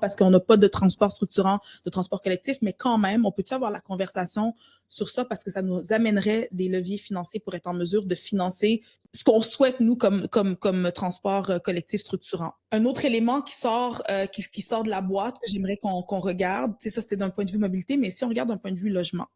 Parce qu'on n'a pas de transport structurant, de transport collectif, mais quand même, on peut-tu avoir la conversation sur ça parce que ça nous amènerait des leviers financiers pour être en mesure de financer ce qu'on souhaite, nous, comme transport collectif structurant. Un autre élément qui sort de la boîte que j'aimerais qu'on regarde, ça c'était d'un point de vue mobilité, mais si on regarde d'un point de vue logement.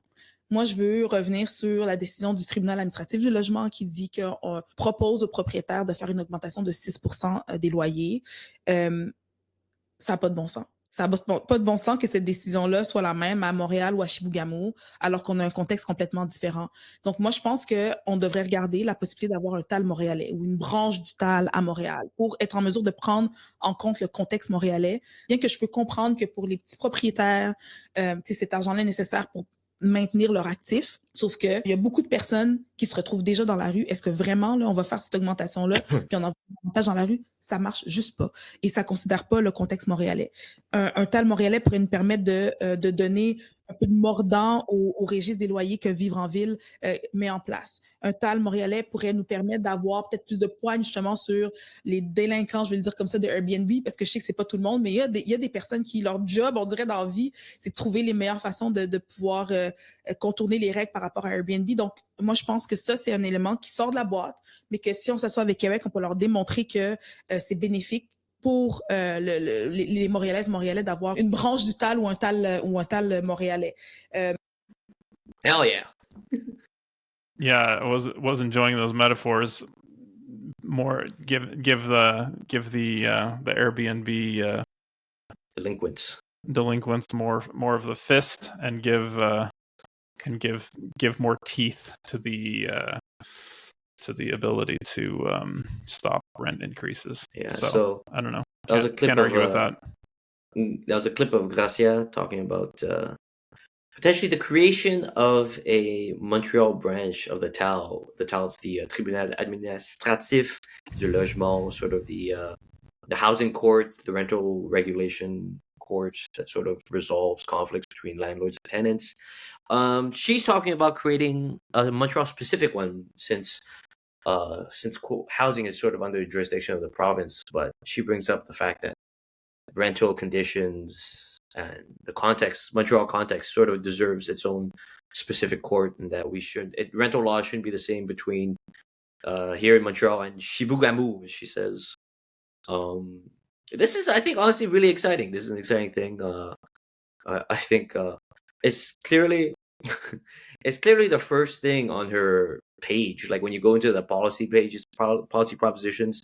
Moi, je veux revenir sur la décision du tribunal administratif du logement qui dit qu'on propose aux propriétaires de faire une augmentation de 6% des loyers. Ça n'a pas de bon sens. Ça n'a pas de bon sens que cette décision-là soit la même à Montréal ou à Chibougamau, alors qu'on a un contexte complètement différent. Donc, moi, je pense qu'on devrait regarder la possibilité d'avoir un TAL montréalais ou une branche du TAL à Montréal pour être en mesure de prendre en compte le contexte montréalais. Bien que je peux comprendre que pour les petits propriétaires, cet argent-là est nécessaire pour maintenir leur actif. Sauf qu'il y a beaucoup de personnes qui se retrouvent déjà dans la rue. Est-ce que vraiment, là, on va faire cette augmentation-là, puis on en avantage dans la rue? Ça marche juste pas. Et ça considère pas le contexte montréalais. Un TAL montréalais pourrait nous permettre de donner un peu de mordant au registre des loyers que Vivre en ville met en place. Un TAL montréalais pourrait nous permettre d'avoir peut-être plus de poigne justement sur les délinquants, je vais le dire comme ça, de Airbnb, parce que je sais que c'est pas tout le monde, mais il y a des personnes qui, leur job, on dirait dans la vie, c'est de trouver les meilleures façons de pouvoir contourner les règles par rapport à Airbnb. Donc, moi, je pense que ça, c'est un élément qui sort de la boîte, mais que si on s'assoit avec Québec, on peut leur démontrer que c'est bénéfique pour les Montréalaises, Montréalais d'avoir une branche du TAL ou un TAL montréalais. Hell yeah. Yeah, I was enjoying those metaphors. More give the Airbnb delinquents more of the fist and give more teeth to the ability to stop rent increases. Yeah, so I don't know. Can't argue with that. That was a clip of Gracia talking about potentially the creation of a Montreal branch of the TAL. The TAL is the Tribunal Administratif du Logement, sort of the housing court, the rental regulation court that sort of resolves conflicts between landlords and tenants. She's talking about creating a Montreal-specific one since housing is sort of under the jurisdiction of the province, but she brings up the fact that rental conditions and the context, Montreal context, sort of deserves its own specific court, and that rental laws shouldn't be the same between here in Montreal and Chibougamau, she says. This is, I think, honestly really exciting. This is an exciting thing. I think it's clearly the first thing on her page. Like when you go into the policy pages, policy propositions,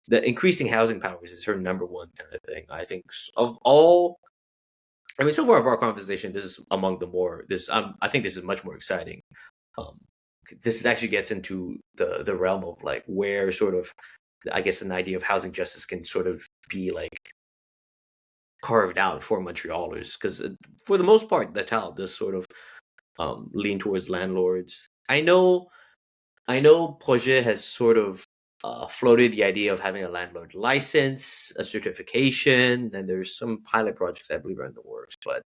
the increasing housing powers is her number one kind of thing. I think of all, I mean, so far of our conversation, this is among the more. I think this is much more exciting. This actually gets into the realm of like where sort of, I guess, an idea of housing justice can sort of be like carved out for Montrealers, because for the most part, the TAL does sort of lean towards landlords. I know Projet has sort of floated the idea of having a landlord license, a certification, and there's some pilot projects I believe are in the works, but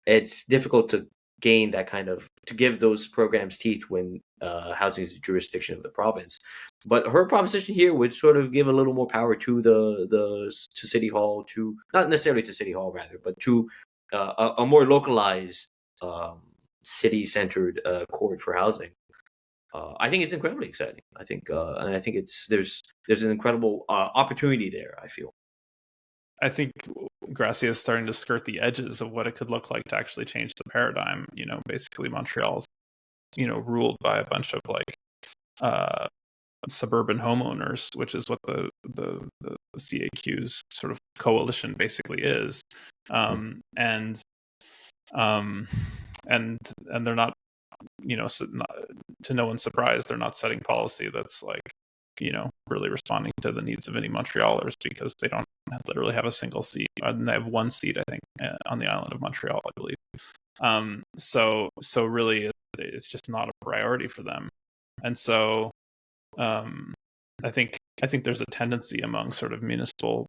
it's difficult to gain that kind of, to give those programs teeth when housing is the jurisdiction of the province. But her proposition here would sort of give a little more power to to City Hall, to not necessarily to City Hall rather, but to a more localized city-centered court for housing. I think it's incredibly exciting. I think there's an incredible opportunity there, I feel. I think Gracia is starting to skirt the edges of what it could look like to actually change the paradigm. Basically Montreal's, ruled by a bunch of suburban homeowners, which is what the CAQ's sort of coalition basically is. And they're not, to no one's surprise, they're not setting policy that's really responding to the needs of any Montrealers, because they don't literally have a single seat, and they have one seat, I think, on the island of Montreal, I believe. So really, it's just not a priority for them, and so I think there's a tendency among sort of municipal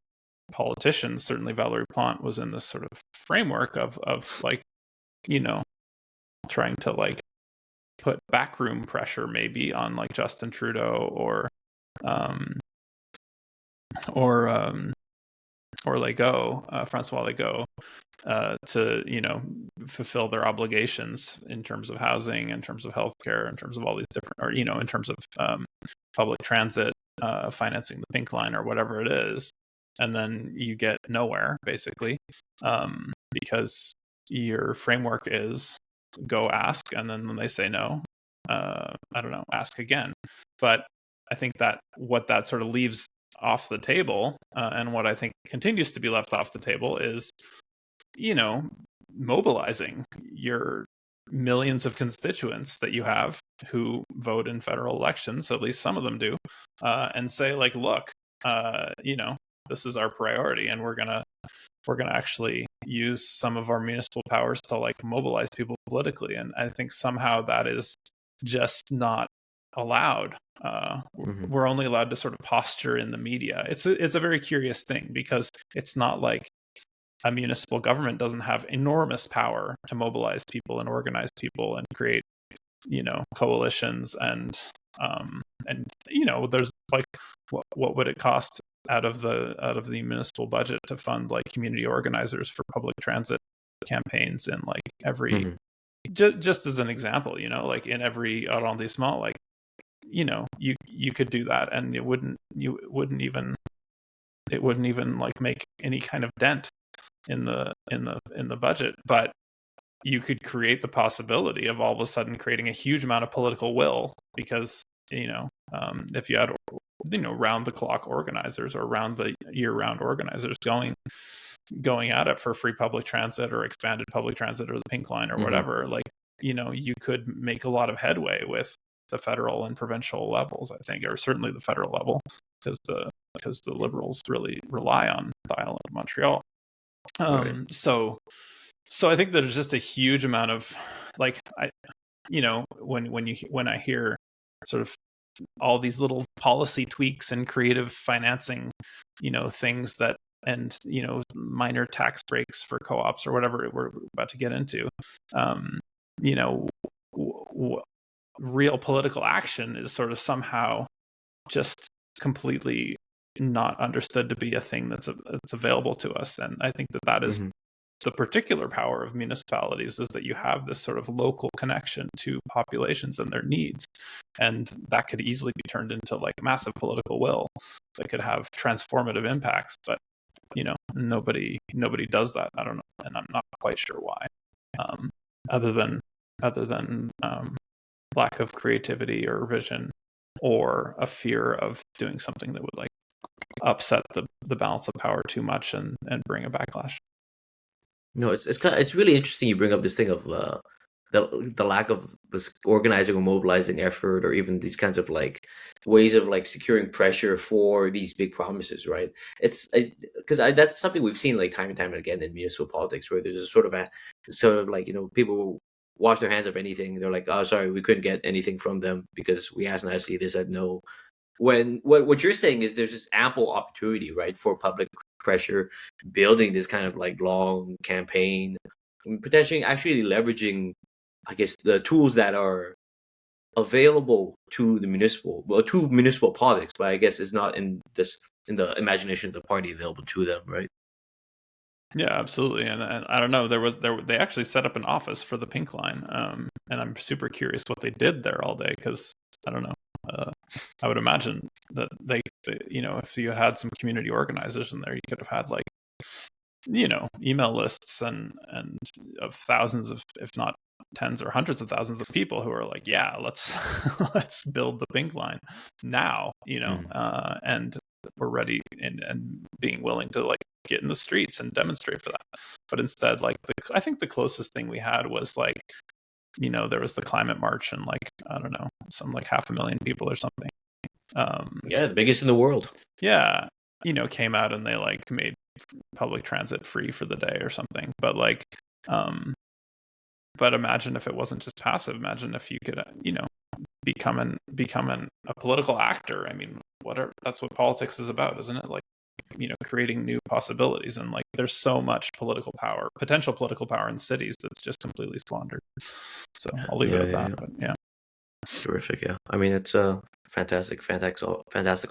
politicians. Certainly, Valerie Plante was in this sort of framework of trying to put backroom pressure maybe on Justin Trudeau or Legault, Francois Legault, to fulfill their obligations in terms of housing, in terms of healthcare, in terms of all these different, or in terms of public transit, financing the Pink Line or whatever it is, and then you get nowhere basically, because your framework is go ask, and then when they say no, I don't know, ask again. But I think that what that sort of leaves off the table, and what I think continues to be left off the table, is mobilizing your millions of constituents that you have who vote in federal elections, at least some of them do, and say look, this is our priority, and we're gonna actually use some of our municipal powers to mobilize people politically. And I think somehow that is just not allowed. We're only allowed to sort of posture in the media. It's a very curious thing, because it's not like a municipal government doesn't have enormous power to mobilize people and organize people and create coalitions, and there's what would it cost out of the municipal budget to fund community organizers for public transit campaigns in every just as an example, in every arrondissement, you could do that, and it wouldn't even make any kind of dent in the budget, but you could create the possibility of all of a sudden creating a huge amount of political will, because if you had round the clock organizers or round the year round organizers going at it for free public transit or expanded public transit or the Pink Line or whatever, you could make a lot of headway with the federal and provincial levels, I think, or certainly the federal level, because the Liberals really rely on the island of Montreal. Right. So I think there's just a huge amount of when I hear sort of all these little policy tweaks and creative financing, things that, and minor tax breaks for co-ops or whatever we're about to get into, real political action is sort of somehow just completely not understood to be a thing that's available to us. And I think that is the particular power of municipalities, is that you have this sort of local connection to populations and their needs, and that could easily be turned into massive political will that could have transformative impacts. But nobody does that. I don't know, and I'm not quite sure why, other than lack of creativity or vision, or a fear of doing something that would upset the balance of power too much and bring a backlash. No, it's really interesting you bring up this thing of the lack of this organizing or mobilizing effort, or even these kinds of ways of securing pressure for these big promises, right? It's because that's something we've seen time and time again in municipal politics, where there's a sort of people wash their hands of anything. They're like, oh, sorry, we couldn't get anything from them because we asked nicely. They said no. When what you're saying is there's this ample opportunity, right, for public pressure, building this kind of like long campaign, and potentially actually leveraging, I guess, the tools that are available to municipal politics, but I guess it's not in the imagination of the party available to them, right? Yeah, absolutely. And I don't know, they actually set up an office for the Pink Line, and I'm super curious what they did there all day, because I don't know. I would imagine that they, if you had some community organizers in there, you could have had like, email lists and of thousands of, if not tens or hundreds of thousands of people who are like, yeah, let's let's build the Pink Line now, and we're ready and being willing to like get in the streets and demonstrate for that. But instead, like, I think the closest thing we had was like, there was the climate march, and like, I don't know, some like 500,000 people or something. Yeah, the biggest in the world. Yeah, came out and they like made public transit free for the day or something. But like, but imagine if it wasn't just passive. Imagine if you could, become a political actor. I mean, that's what politics is about, isn't it? Like, creating new possibilities. And like, there's so much potential political power in cities that's just completely squandered. So I'll leave it at that. But yeah. Terrific. Yeah, I mean, it's a fantastic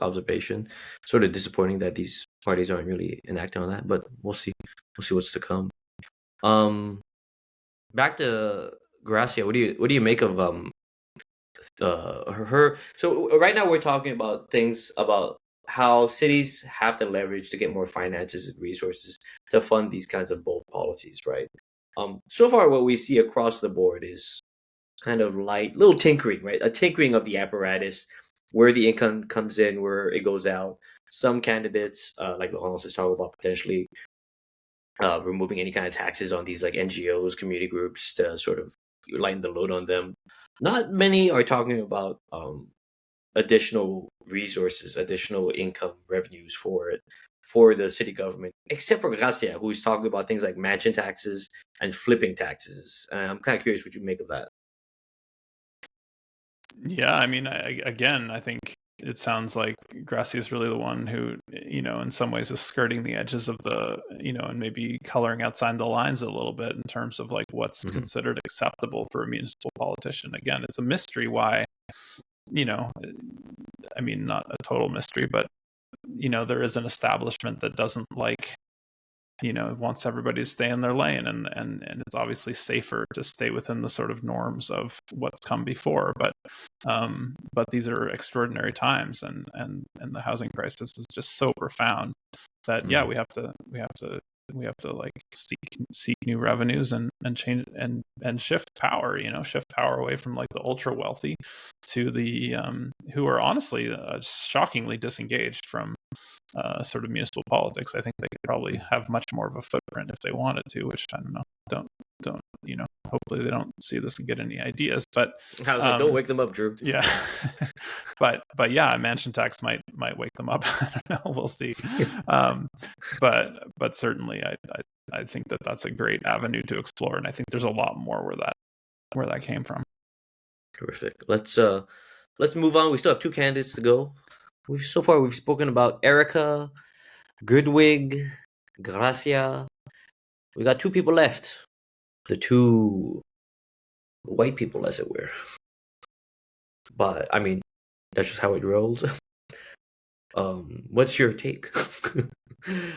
observation. Sort of disappointing that these parties aren't really enacting on that, but we'll see what's to come. Back to Gracia. What do you make of her? So right now we're talking about things about how cities have to leverage to get more finances and resources to fund these kinds of bold policies, right? So far what we see across the board is kind of light little tinkering, right? A tinkering of the apparatus, where the income comes in, where it goes out. Some candidates, like Laurence is talking about, potentially removing any kind of taxes on these like NGOs, community groups, to sort of lighten the load on them. Not many are talking about additional resources, additional income revenues for the city government, except for Gracia, who's talking about things like mansion taxes and flipping taxes. I'm kind of curious what you make of that. Yeah, I mean, I think it sounds like Gracia is really the one who, in some ways is skirting the edges of the, and maybe coloring outside the lines a little bit in terms of like what's considered acceptable for a municipal politician. Again, it's a mystery why, I mean, not a total mystery, but, there is an establishment that doesn't like, wants everybody to stay in their lane, and it's obviously safer to stay within the sort of norms of what's come before. But these are extraordinary times, and the housing crisis is just so profound that we have to like seek new revenues and change and shift power, shift power away from like the ultra wealthy to the who are honestly shockingly disengaged from sort of municipal politics. I think they could probably have much more of a footprint if they wanted to, which I don't know. Don't hopefully they don't see this and get any ideas. But I was like, don't wake them up, Dru. Yeah. but yeah, mansion tax might wake them up. I don't know. We'll see. But certainly I think that's a great avenue to explore, and I think there's a lot more where that came from. Terrific. Let's move on. We still have 2 candidates to go. We've spoken about Erica, Goodwig, Gracia. We got 2 people left. The 2 white people, as it were. But I mean, that's just how it rolls. What's your take?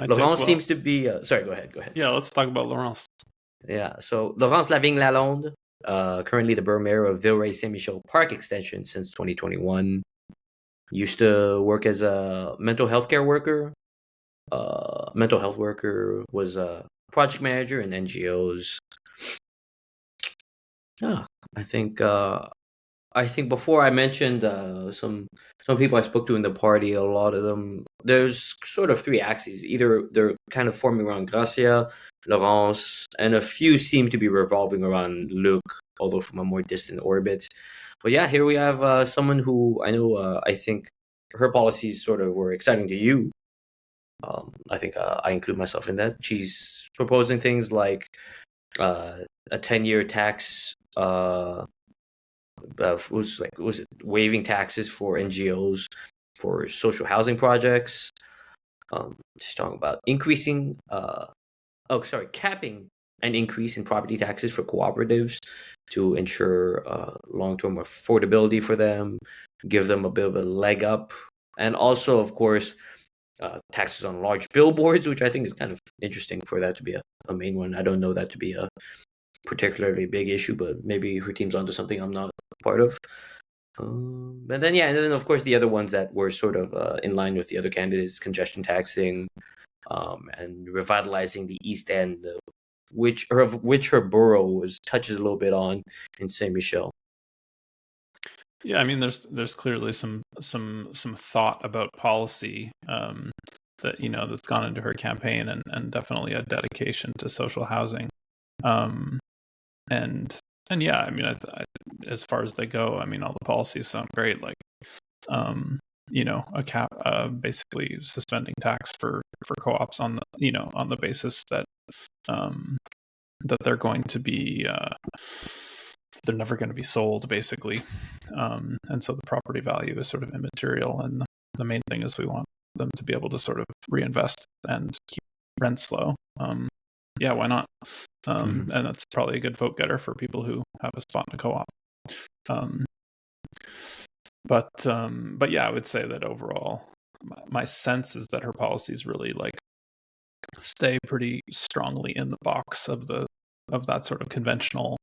Laurence seems to be. Sorry, go ahead. Yeah, let's talk about Laurence. Yeah, so Laurence Lavigne-Lalonde, currently the borough mayor of Villeray-Saint-Michel Park Extension since 2021. Used to work as a mental health care worker. Mental health worker, was a project manager in NGOs. Yeah, I think before I mentioned some people I spoke to in the party. A lot of them, there's sort of 3 axes. Either they're kind of forming around Gracia, Laurence, and a few seem to be revolving around Luc, although from a more distant orbit. But yeah, here we have someone who I know. I think her policies sort of were exciting to you. I think I include myself in that. She's proposing things like a 10-year tax. Was it waiving taxes for NGOs for social housing projects. Just talking about capping an increase in property taxes for cooperatives to ensure long-term affordability for them, give them a bit of a leg up, and also, of course, taxes on large billboards, which I think is kind of interesting for that to be a main one. I don't know that to be a particularly big issue, but maybe her team's onto something I'm not part of. And then of course the other ones that were sort of in line with the other candidates: congestion taxing, and revitalizing the East End, which her borough touches a little bit on in Saint Michel. Yeah, I mean, there's clearly some thought about policy that that's gone into her campaign, and definitely a dedication to social housing. And yeah, I mean, as far as they go, I mean, all the policies sound great. Like, a cap, basically suspending tax for co-ops on the basis that that they're going to be they're never going to be sold, basically, and so the property value is sort of immaterial, and the main thing is we want them to be able to sort of reinvest and keep rents low. Yeah, why not? And that's probably a good vote getter for people who have a spot in a co-op. But yeah, I would say that overall, my sense is that her policies really stay pretty strongly in the box of that sort of conventional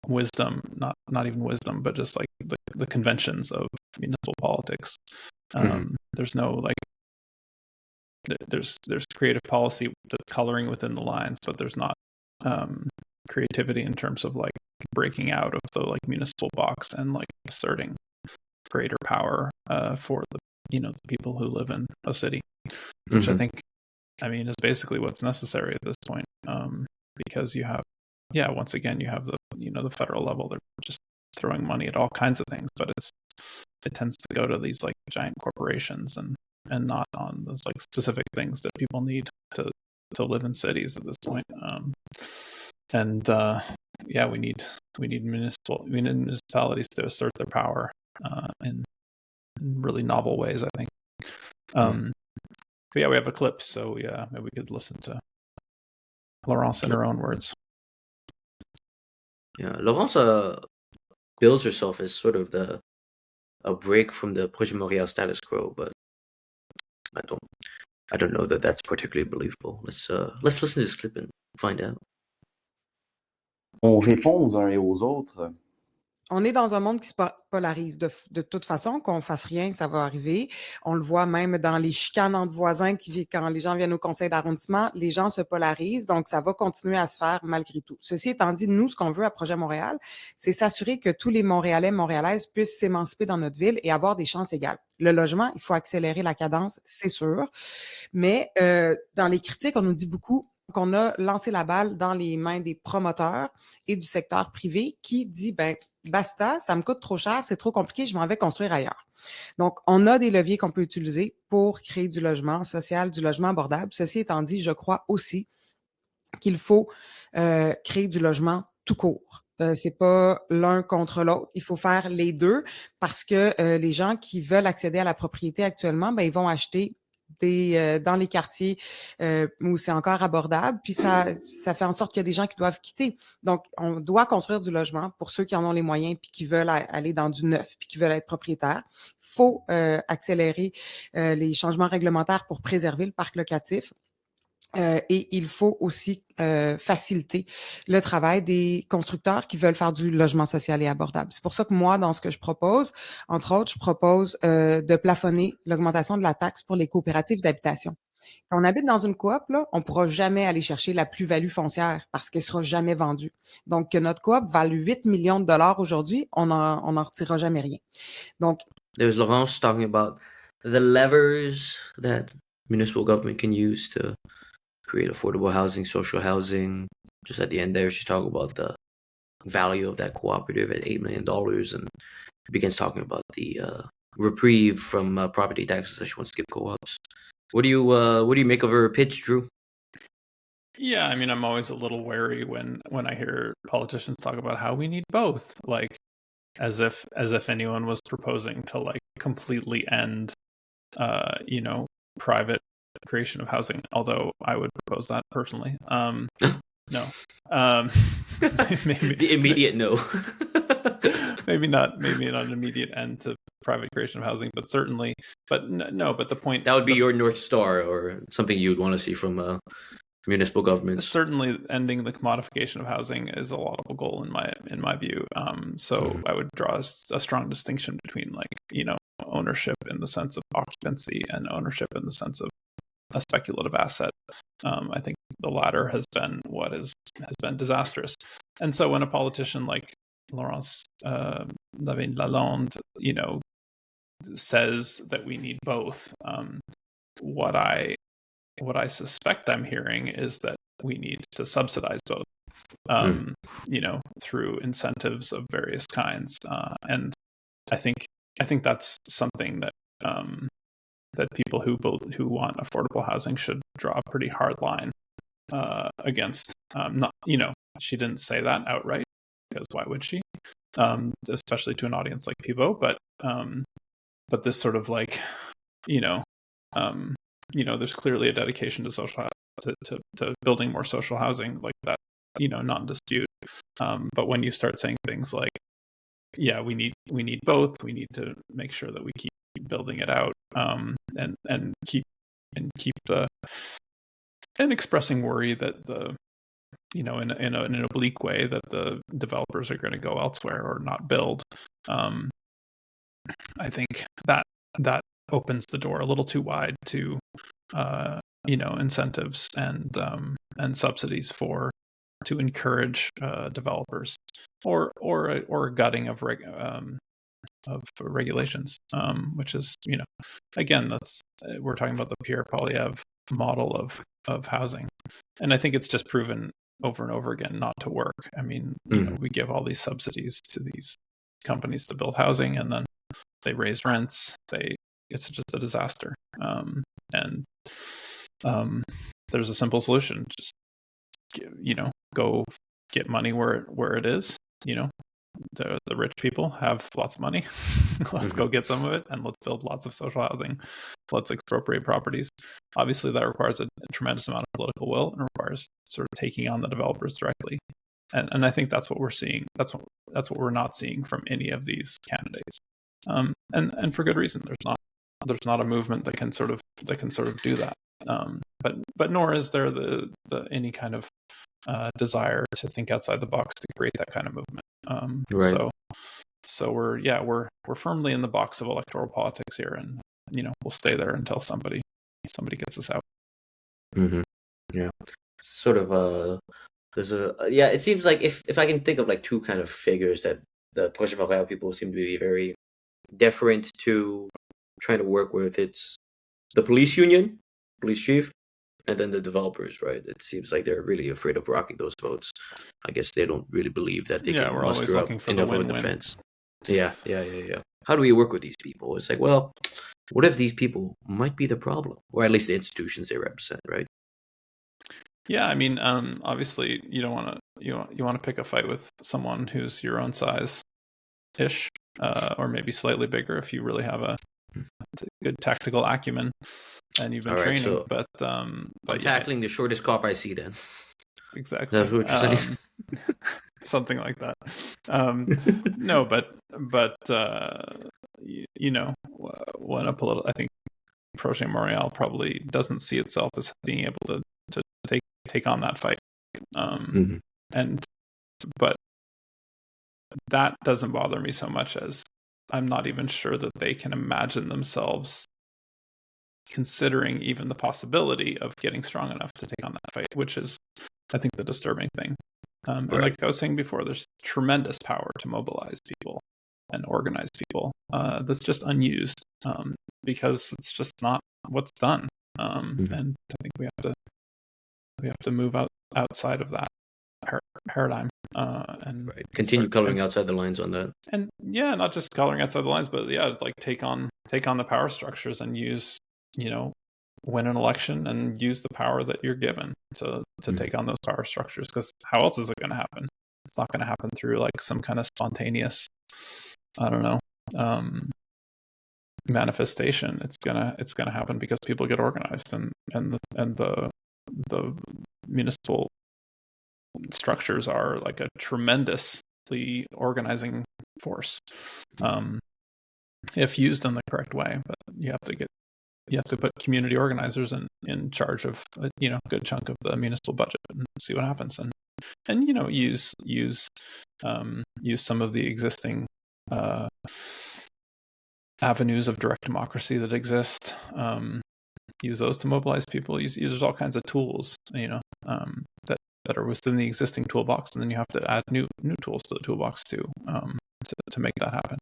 wisdom, not even wisdom, but just like the conventions of municipal politics. There's no there's creative policy that's coloring within the lines, but there's not creativity in terms of breaking out of the municipal box and asserting greater power for the people who live in a city, which I think, I mean, is basically what's necessary at this point, because you have, once again, you have the federal level. They're just throwing money at all kinds of things, but it tends to go to these giant corporations and not on those specific things that people need to live in cities at this point. We need municipalities to assert their power in really novel ways, I think. But yeah, we have a clip, so yeah, maybe we could listen to Laurence in her own words. Yeah, Laurence builds herself as sort of a break from the Projet MTL status quo, but I don't know that that's particularly believable. Let's listen to this clip and find out. On répond aux uns et aux autres. On est dans un monde qui se polarise. De toute façon, qu'on fasse rien, ça va arriver. On le voit même dans les chicanes entre voisins, quand les gens viennent au conseil d'arrondissement, les gens se polarisent, donc ça va continuer à se faire malgré tout. Ceci étant dit, nous, ce qu'on veut à Projet Montréal, c'est s'assurer que tous les Montréalais, Montréalaises puissent s'émanciper dans notre ville et avoir des chances égales. Le logement, il faut accélérer la cadence, c'est sûr, mais dans les critiques, on nous dit beaucoup qu'on a lancé la balle dans les mains des promoteurs et du secteur privé qui dit, basta, ça me coûte trop cher, c'est trop compliqué, je m'en vais construire ailleurs. Donc, on a des leviers qu'on peut utiliser pour créer du logement social, du logement abordable. Ceci étant dit, je crois aussi qu'il faut créer du logement tout court. C'est pas l'un contre l'autre. Il faut faire les deux parce que les gens qui veulent accéder à la propriété actuellement, ils vont acheter dans les quartiers où c'est encore abordable, puis ça fait en sorte qu'il y a des gens qui doivent quitter. Donc, on doit construire du logement pour ceux qui en ont les moyens puis qui veulent aller dans du neuf puis qui veulent être propriétaires. Il faut accélérer les changements réglementaires pour préserver le parc locatif. Et il faut aussi faciliter le travail des constructeurs qui veulent faire du logement social et abordable. C'est pour ça que moi, dans ce que je propose, entre autres, je propose de plafonner l'augmentation de la taxe pour les coopératives d'habitation. Quand on habite dans une coop, là, on ne pourra jamais aller chercher la plus-value foncière parce qu'elle ne sera jamais vendue. Donc, que notre coop vale 8 millions de dollars aujourd'hui, on n'en retirera jamais rien. Donc, there's Laurence talking about the levers that municipal government can use to create affordable housing, social housing. Just at the end there, she's talking about the value of that cooperative at $8 million, and begins talking about the reprieve from property taxes that she wants to give co-ops. What do you make of her pitch, Drew? Yeah, I mean, I'm always a little wary when I hear politicians talk about how we need both, like as if anyone was proposing to like completely end, private creation of housing. Although I would propose that personally. No, maybe The immediate no. maybe not an immediate end to private creation of housing, but certainly, but no, but the point That would be your North Star, or something you'd want to see from municipal governments. certainly ending the commodification of housing is a laudable goal in my view. So I would draw a strong distinction between ownership in the sense of occupancy and ownership in the sense of a speculative asset. I think the latter has been what has been disastrous. And so when a politician like Laurence Lalonde, says that we need both, what I suspect I'm hearing is that we need to subsidize both, through incentives of various kinds. And I think that's something that that people who want affordable housing should draw a pretty hard line against. Not, she didn't say that outright, because why would she? Especially to an audience like Pivot, but this sort of like, there's clearly a dedication to social to building more social housing, like that, not in dispute. But when you start saying things like, yeah, we need both, we need to make sure that we keep building it out, and keep expressing worry that the in an oblique way that the developers are going to go elsewhere or not build. I think that opens the door a little too wide to incentives and subsidies to encourage developers, or a gutting of regulations, which is, again, that's we're talking about the Pierre Poilievre model of housing, and I think it's just proven over and over again not to work. I mean, we give all these subsidies to these companies to build housing, and then they raise rents. It's just a disaster. And there's a simple solution: just go get money where it is. The rich people have lots of money. Let's go get some of it, and let's build lots of social housing. Let's expropriate properties. Obviously, that requires a tremendous amount of political will, and requires sort of taking on the developers directly. And I think that's what we're seeing. That's what we're not seeing from any of these candidates. And for good reason. There's not a movement that can sort of do that. But nor is there the any kind of desire to think outside the box to create that kind of movement. Right. So we're firmly in the box of electoral politics here, and we'll stay there until somebody gets us out. Yeah, sort of. There's it seems like if I can think of like two kind of figures that the Projet MTL people seem to be very deferent to trying to work with, it's the police union, police chief, and then the developers, right? It seems like they're really afraid of rocking those boats. I guess they don't really believe that they can we're always muster looking up for the enough of a win-win. defense. Yeah. How do we work with these people? It's like, well, what if these people might be the problem, or at least the institutions they represent, right? Yeah, I mean, obviously, you don't want to you want to pick a fight with someone who's your own size ish, or maybe slightly bigger if you really have a good tactical acumen and you've been training. So but I'm tackling the shortest cop I see, then. Exactly. That's what you're saying. Something like that. No, but when I think Projet MTL probably doesn't see itself as being able to take on that fight. But that doesn't bother me so much as I'm not even sure that they can imagine themselves considering even the possibility of getting strong enough to take on that fight, which is, I think, the disturbing thing. And like I was saying before, there's tremendous power to mobilize people and organize people that's just unused, because it's just not what's done. And I think we have to move outside of that paradigm, and continue coloring outside the lines on that. And not just coloring outside the lines, but like take on the power structures and use win an election and use the power that you're given to take on those power structures, because how else is it going to happen? It's not going to happen through like some kind of spontaneous, I don't know, manifestation. It's gonna happen because people get organized, and the municipal structures are like a tremendously organizing force, if used in the correct way. But you have to put community organizers in charge of a good chunk of the municipal budget and see what happens, and use some of the existing avenues of direct democracy that exist. Use those to mobilize people. There's all kinds of tools, that are within the existing toolbox, and then you have to add new tools to the toolbox too, to make that happen.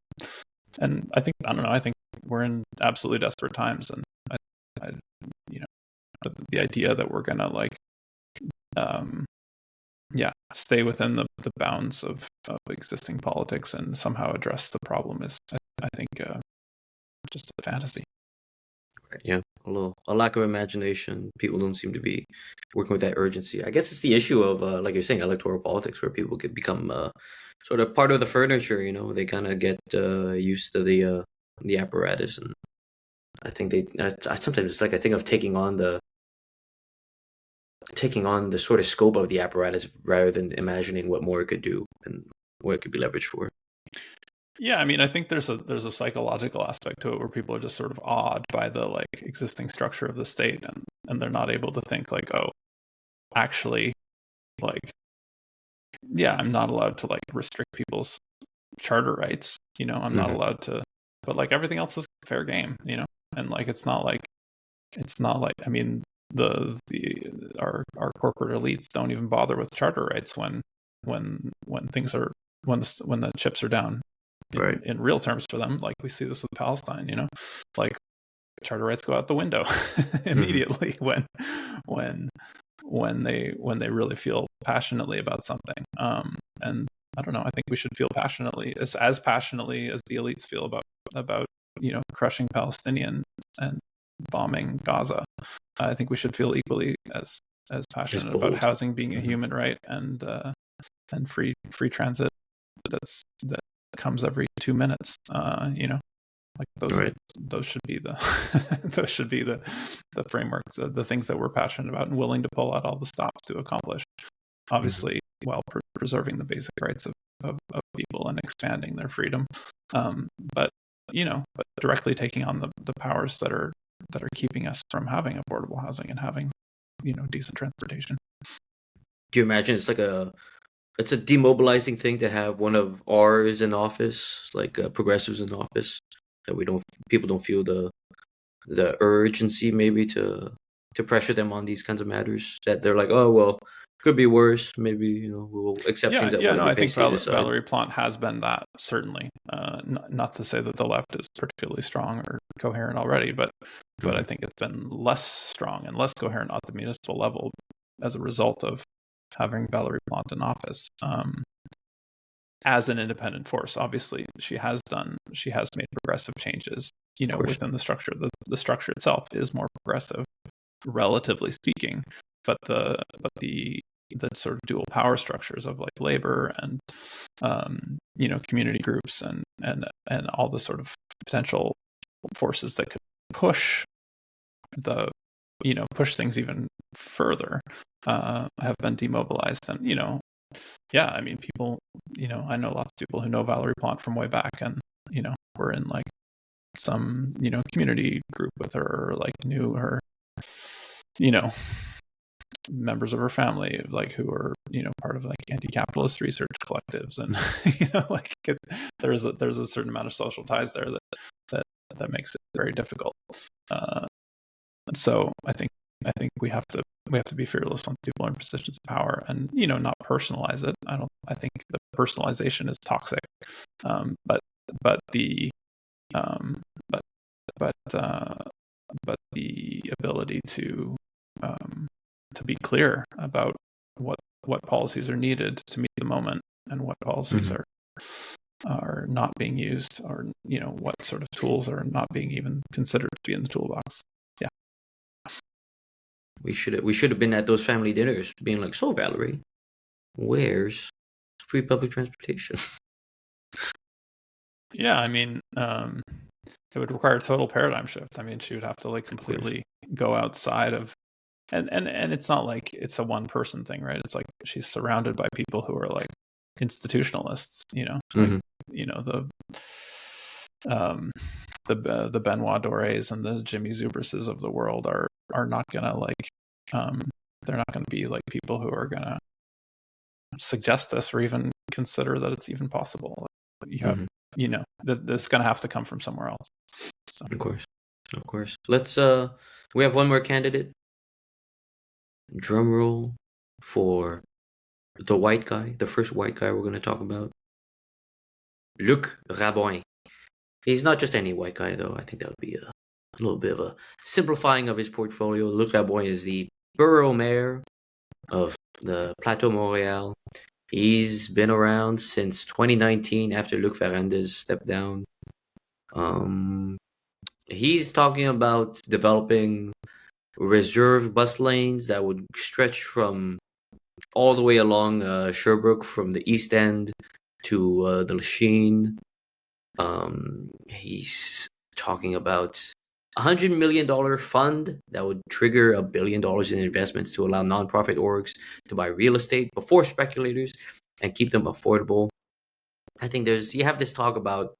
And I think we're in absolutely desperate times, and the idea that we're gonna stay within the bounds of existing politics and somehow address the problem is, I think, just a fantasy. Right, yeah, a lack of imagination. People don't seem to be working with that urgency. I guess it's the issue of, like you're saying, electoral politics, where people could become sort of part of the furniture. They kind of get used to the apparatus, and I think sometimes it's like I think of taking on the sort of scope of the apparatus rather than imagining what more it could do and what it could be leveraged for. Yeah, I mean, I think there's a psychological aspect to it where people are just sort of awed by the existing structure of the state, and they're not able to think like, oh, actually, I'm not allowed to restrict people's charter rights. I'm not allowed to, but everything else is fair game. And it's not like I mean, our corporate elites don't even bother with charter rights when things are when the chips are down. In real terms for them, we see this with Palestine, charter rights go out the window immediately when they really feel passionately about something. And I don't know, I think we should feel passionately as passionately as the elites feel about crushing Palestinians and bombing Gaza. I think we should feel equally as passionate about housing being a human right, and free transit that comes every 2 minutes. Those should be the frameworks, the things that we're passionate about and willing to pull out all the stops to accomplish, obviously, while preserving the basic rights of people and expanding their freedom, but directly taking on the powers that are keeping us from having affordable housing and having decent transportation. Do you imagine it's a demobilizing thing to have one of ours in office, progressives in office, that people don't feel the urgency maybe to pressure them on these kinds of matters, that they're like, oh well, could be worse, maybe we'll accept things that I think Valerie Plante has been that, certainly. Not to say that the left is particularly strong or coherent already, but I think it's been less strong and less coherent at the municipal level as a result of having Valerie Plante in office, as an independent force. Obviously, she has made progressive changes, within the structure. The structure itself is more progressive, relatively speaking, but the sort of dual power structures of labor and community groups and all the sort of potential forces that could push things even further have been demobilized. And I mean, people, I know lots of people who know Valerie Plante from way back, and we're in some community group with her, or knew her, members of her family, who are part of anti-capitalist research collectives, and there's a certain amount of social ties there that makes it very difficult. So I think we have to be fearless when people are in positions of power, and not personalize it. I think the personalization is toxic, but the ability to be clear about what policies are needed to meet the moment, and what policies are not being used, or what sort of tools are not being even considered to be in the toolbox. We should have been at those family dinners, being like, so Valerie, where's free public transportation? Yeah, I mean, it would require a total paradigm shift. I mean, she would have to like completely go outside of, and it's not like it's a one person thing, right? It's like she's surrounded by people who are like institutionalists, like, the Benoit Dores and the Jimmy Zubrases of the world are not gonna like, they're not gonna be like people who are gonna suggest this or even consider that it's even possible. You have, this is gonna have to come from somewhere else. So. Of course. Let's we have one more candidate. Drum roll for the white guy, the first white guy we're going to talk about. Luc Rabouin. He's not just any white guy, though. I think that would be a little bit of a simplifying of his portfolio. Luc Rabouin is the borough mayor of the Plateau Montréal. He's been around since 2019 after Luc Ferrandez stepped down. He's talking about developing reserve bus lanes that would stretch from all the way along Sherbrooke from the East End to the Lachine. He's talking about $100 million fund that would trigger $1 billion in investments to allow nonprofit orgs to buy real estate before speculators and keep them affordable. I think you have this talk about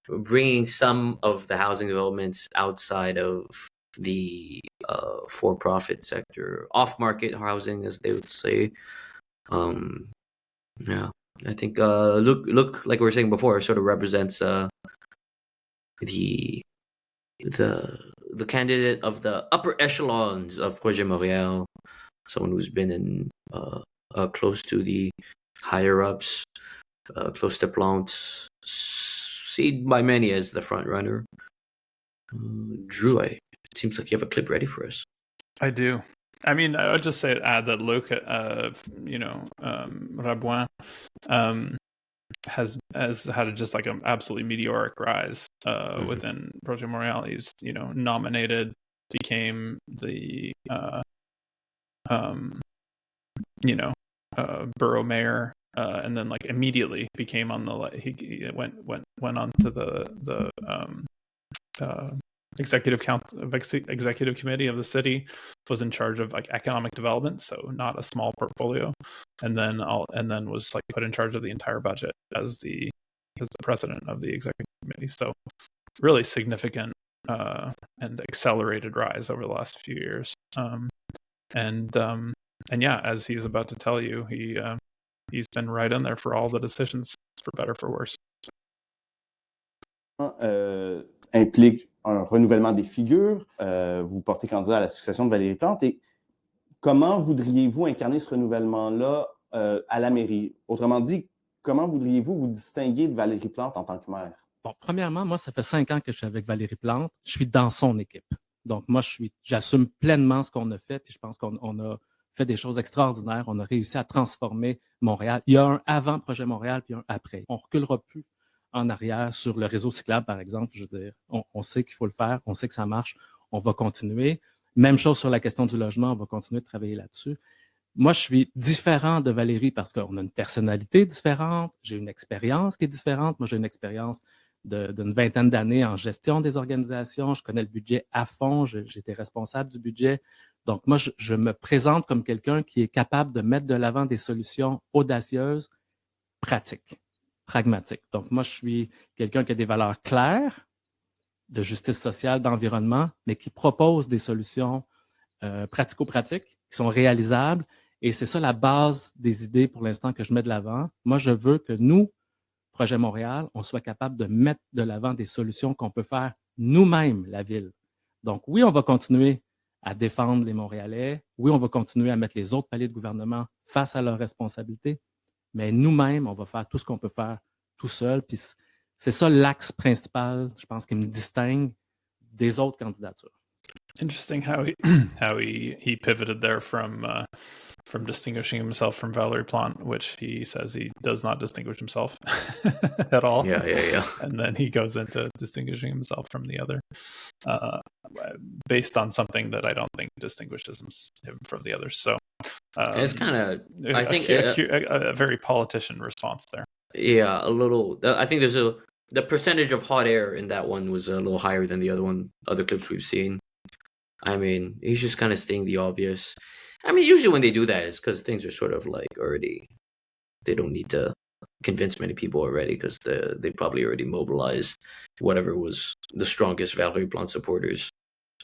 bringing some of the housing developments outside of the for-profit sector, off-market housing, as they would say. Yeah, I think look, like we were saying before, sort of represents the candidate of the upper echelons of Projet MTL, someone who's been in close to the higher ups, close to Plante, seen by many as the front runner. Dru, it seems like you have a clip ready for us. I do. I mean, I would just add that Luc, Rabouin, has had just like an absolutely meteoric rise within Projet Montréal. He's nominated, became the borough mayor, and then like immediately became on the he went on to the executive committee of the city, was in charge of like economic development, so not a small portfolio, and then was like put in charge of the entire budget as the president of the executive committee. So really significant and accelerated rise over the last few years. And yeah, as he's about to tell you, he's been right in there for all the decisions, for better for worse. Implique un renouvellement des figures. Vous portez candidat à la succession de Valérie Plante. Et comment voudriez-vous incarner ce renouvellement-là à la mairie? Autrement dit, comment voudriez-vous vous distinguer de Valérie Plante en tant que maire? Bon, premièrement, moi, ça fait 5 ans que je suis avec Valérie Plante. Je suis dans son équipe. Donc, moi, j'assume pleinement ce qu'on a fait, puis je pense qu'on a fait des choses extraordinaires. On a réussi à transformer Montréal. Il y a un avant Projet Montréal, puis un après. On ne reculera plus en arrière sur le réseau cyclable, par exemple. Je veux dire, on sait qu'il faut le faire, on sait que ça marche, on va continuer. Même chose sur la question du logement, on va continuer de travailler là-dessus. Moi, je suis différent de Valérie parce qu'on a une personnalité différente, j'ai une expérience qui est différente. Moi, j'ai une expérience d'une vingtaine d'années en gestion des organisations. Je connais le budget à fond, j'étais responsable du budget. Donc, moi, je me présente comme quelqu'un qui est capable de mettre de l'avant des solutions audacieuses, pratiques, pragmatiques. Donc, moi, je suis quelqu'un qui a des valeurs claires de justice sociale, d'environnement, mais qui propose des solutions pratico-pratiques qui sont réalisables. Et c'est ça la base des idées pour l'instant que je mets de l'avant. Moi, je veux que nous, Projet Montréal, on soit capable de mettre de l'avant des solutions qu'on peut faire nous-mêmes, la ville. Donc, oui, on va continuer à défendre les Montréalais. Oui, on va continuer à mettre les autres paliers de gouvernement face à leurs responsabilités. Mais nous-mêmes, on va faire tout ce qu'on peut faire tout seul. Puis c'est ça l'axe principal, je pense, qui me distingue des autres candidatures. Interesting how he pivoted there from distinguishing himself from Valerie Plante, which he says he does not distinguish himself at all. Yeah. And then he goes into distinguishing himself from the other, based on something that I don't think distinguishes him from the others. So it's kind of, I think, a very politician response there. Yeah, a little. I think the percentage of hot air in that one was a little higher than the other clips we've seen. I mean, he's just kind of stating the obvious. I mean, usually when they do that, it's because things are sort of like already. They don't need to convince many people already because they probably already mobilized whatever was the strongest Valerie Plante supporters,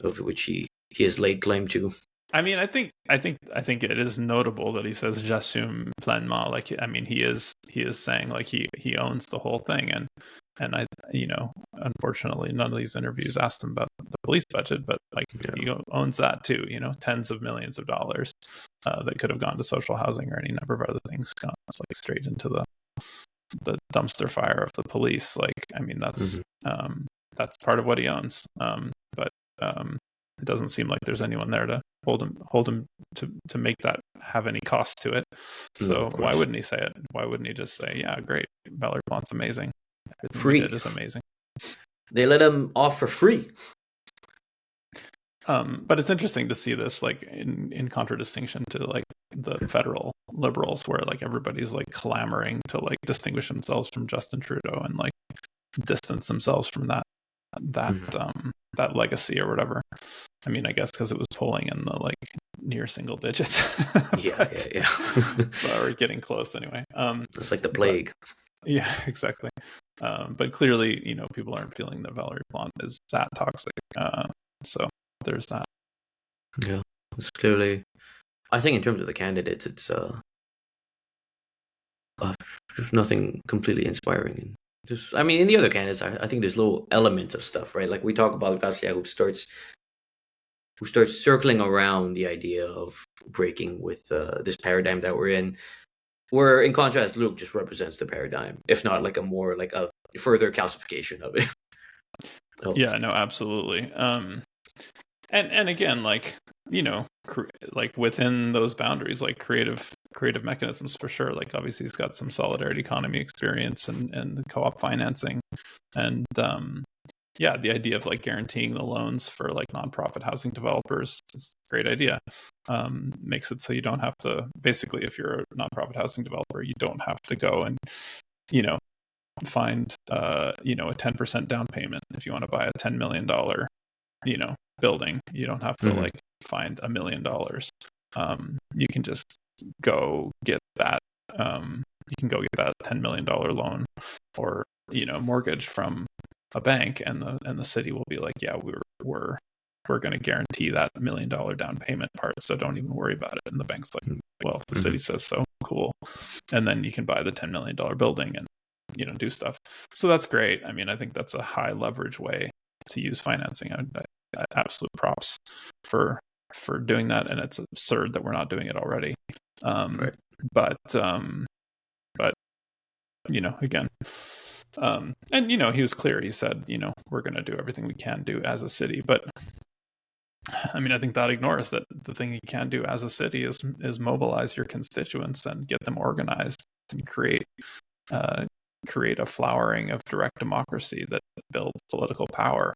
of which he has laid claim to. I mean, I think it is notable that he says "j'assume pleinement." Like, I mean, he is saying like he owns the whole thing, and I, unfortunately, none of these interviews asked him about the police budget, but like he owns that too. Tens of millions of dollars that could have gone to social housing or any number of other things, gone like straight into the dumpster fire of the police. Like, I mean, that's part of what he owns. But it doesn't seem like there's anyone there to hold him to make that have any cost to it. So why wouldn't he say it? Why wouldn't he just say, yeah, great, Valerie Plante's amazing. Free. It is amazing. They let him off for free. But it's interesting to see this like in contradistinction to like the federal liberals, where like everybody's like clamoring to like distinguish themselves from Justin Trudeau and like distance themselves from that legacy or whatever. I mean, I guess because it was polling in the like near single digits. Yeah. But we're getting close anyway. It's like the plague. Yeah, exactly. But clearly, people aren't feeling that Valerie Plante is that toxic. So there's that. Yeah, it's clearly. I think in terms of the candidates, it's there's nothing completely inspiring. I mean, in the other candidates, I think there's little elements of stuff, right? Like we talk about Garcia, who starts circling around the idea of breaking with this paradigm that we're in. Where, in contrast, Luke just represents the paradigm, if not like a further calcification of it. Yeah, no, absolutely. And again, like like within those boundaries, like creative mechanisms for sure. Like obviously, he's got some solidarity economy experience and co-op financing, and the idea of like guaranteeing the loans for like nonprofit housing developers is a great idea. Makes it so you don't have to, basically, if you're a nonprofit housing developer, you don't have to go and find a 10% down payment if you want to buy a $10 million building. You don't have to like find $1 million. You can just go get that. You can go get that $10 million loan or mortgage from a bank, and the city will be like, yeah, we're going to guarantee that $1 million down payment part, so don't even worry about it. And the bank's like, well, if the city says so, cool. And then you can buy the $10 million building and do stuff. So that's great. I mean, I think that's a high leverage way to use financing. I absolute props for doing that, and it's absurd that we're not doing it already. Right. But again, and he was clear. He said, we're going to do everything we can do as a city. But I mean, I think that ignores that the thing you can do as a city is mobilize your constituents and get them organized and create a flowering of direct democracy that builds political power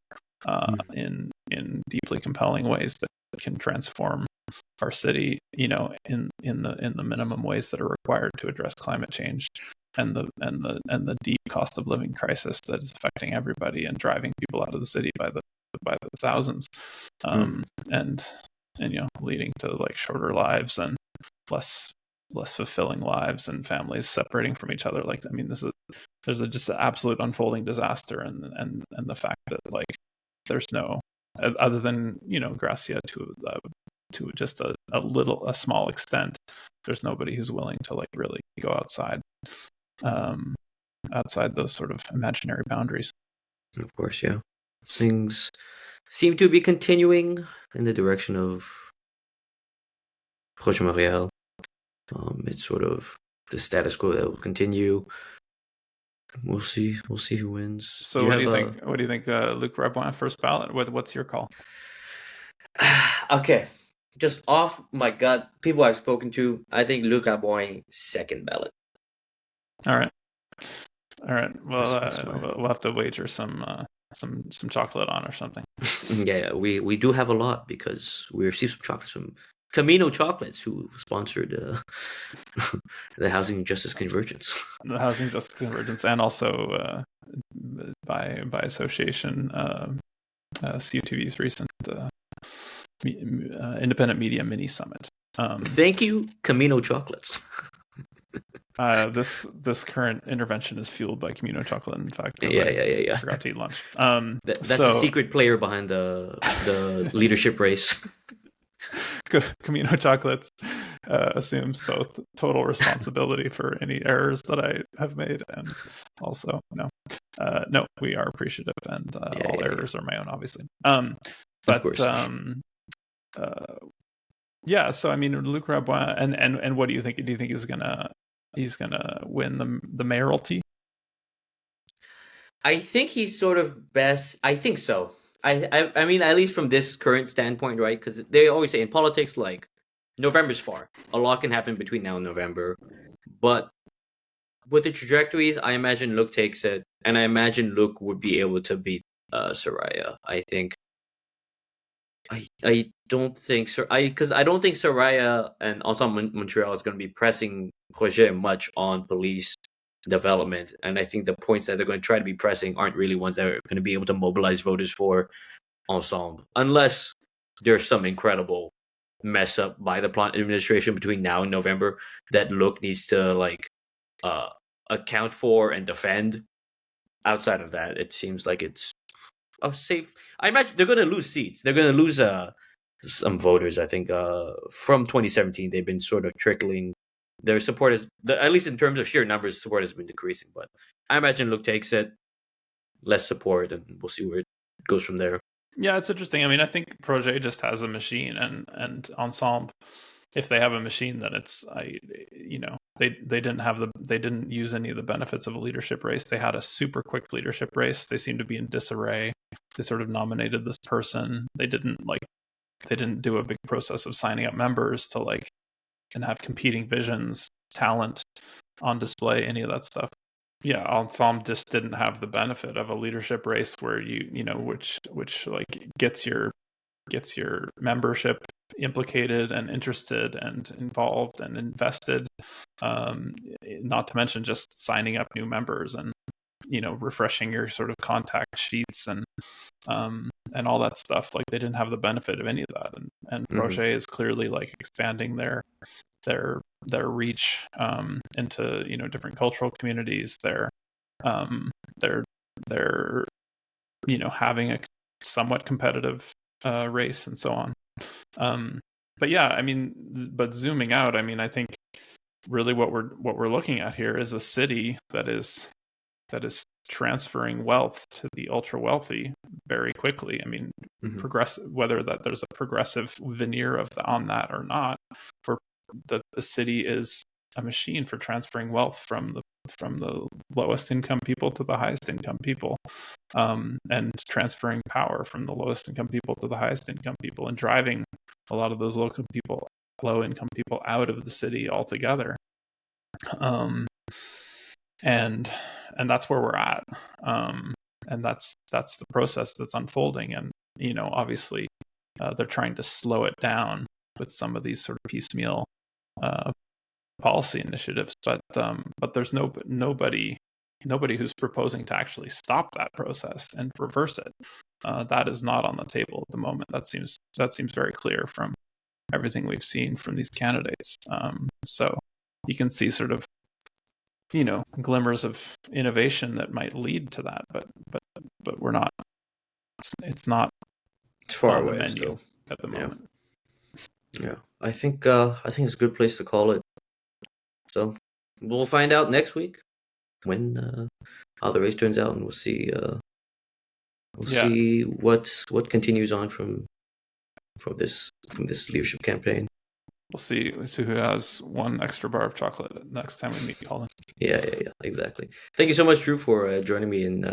in deeply compelling ways that can transform our city, in the minimum ways that are required to address climate change and the deep cost of living crisis that is affecting everybody and driving people out of the city by the thousands, and leading to like shorter lives and less fulfilling lives and families separating from each other. Like, I mean, there's just an absolute unfolding disaster, and the fact that like there's no, other than Gracia to just a small extent, there's nobody who's willing to like really go outside those sort of imaginary boundaries. Of course, yeah. Things seem to be continuing in the direction of Projet MTL. It's sort of the status quo that will continue. We'll see who wins. So what do you think? What do you think, Luc Rabouin, first ballot? What's your call? Okay, just off my gut, people I've spoken to, I think Luc Aboin second ballot. All right. Well, That's we'll have to wager some chocolate on or something. Yeah, we do have a lot because we received some chocolates from Camino Chocolates, who sponsored the Housing Justice Convergence. The Housing Justice Convergence, and also by association, CUTV's recent Independent Media Mini Summit. Thank you, Camino Chocolates. This current intervention is fueled by Camino Chocolate. In fact, Yeah. I forgot to eat lunch. That's the secret player behind the leadership race. Camino Chocolates assumes both total responsibility for any errors that I have made, and also no, we are appreciative, and all errors are my own, obviously. But of course. Yeah. So I mean, Luc Rabois, and what do you think? Do you think he's gonna win the mayoralty? I think he's sort of best. I think so. I mean, at least from this current standpoint, right? Because they always say in politics, like, November's far. A lot can happen between now and November. But with the trajectories, I imagine Luc takes it, and I imagine Luc would be able to beat Soraya. I think. I don't think because I don't think Soraya and also Montreal is going to be pressing Projet much on police development, and I think the points that they're going to try to be pressing aren't really ones that are going to be able to mobilize voters for Ensemble, unless there's some incredible mess up by the Plante administration between now and November that Luc needs to account for and defend. Outside of that, it seems like it's safe. I imagine they're going to lose seats. They're going to lose some voters. I think from 2017 they've been sort of trickling. Their support is, at least in terms of sheer numbers, support has been decreasing. But I imagine Luc takes it, less support, and we'll see where it goes from there. Yeah, it's interesting. I mean, I think Projet just has a machine, and Ensemble, if they have a machine, then they didn't use any of the benefits of a leadership race. They had a super quick leadership race. They seem to be in disarray. They sort of nominated this person. They didn't do a big process of signing up members to and have competing visions, talent on display, any of that stuff. Yeah, Ensemble just didn't have the benefit of a leadership race where which gets your membership implicated and interested and involved and invested. Not to mention just signing up new members and refreshing your sort of contact sheets and all that stuff. They didn't have the benefit of any of that, and Projet is clearly expanding their reach into different cultural communities. They're having a somewhat competitive race and so on. But yeah, I mean, but zooming out, I mean, I think really what we're looking at here is a city that is transferring wealth to the ultra wealthy very quickly. I mean, whether that there's a progressive veneer on that or not, for the city is a machine for transferring wealth from the lowest income people to the highest income people, and transferring power from the lowest income people to the highest income people, and driving a lot of those low income people out of the city altogether. And that's where we're at. And that's the process that's unfolding. And, obviously they're trying to slow it down with some of these sort of piecemeal policy initiatives, but there's nobody who's proposing to actually stop that process and reverse it. That is not on the table at the moment. That seems very clear from everything we've seen from these candidates. So you can see sort of glimmers of innovation that might lead to that, but we're not. It's not. It's far on away the menu still at the moment. Yeah, I think it's a good place to call it. So we'll find out next week when how the race turns out, and we'll see. See what continues on from this leadership campaign. We'll see who has one extra bar of chocolate next time we meet Colin. Yeah, exactly. Thank you so much, Dru, for joining me in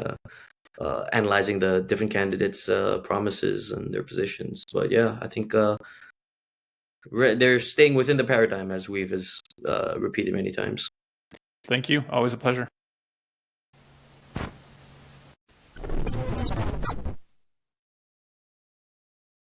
analyzing the different candidates' promises and their positions. But yeah, I think they're staying within the paradigm, as we've repeated many times. Thank you. Always a pleasure.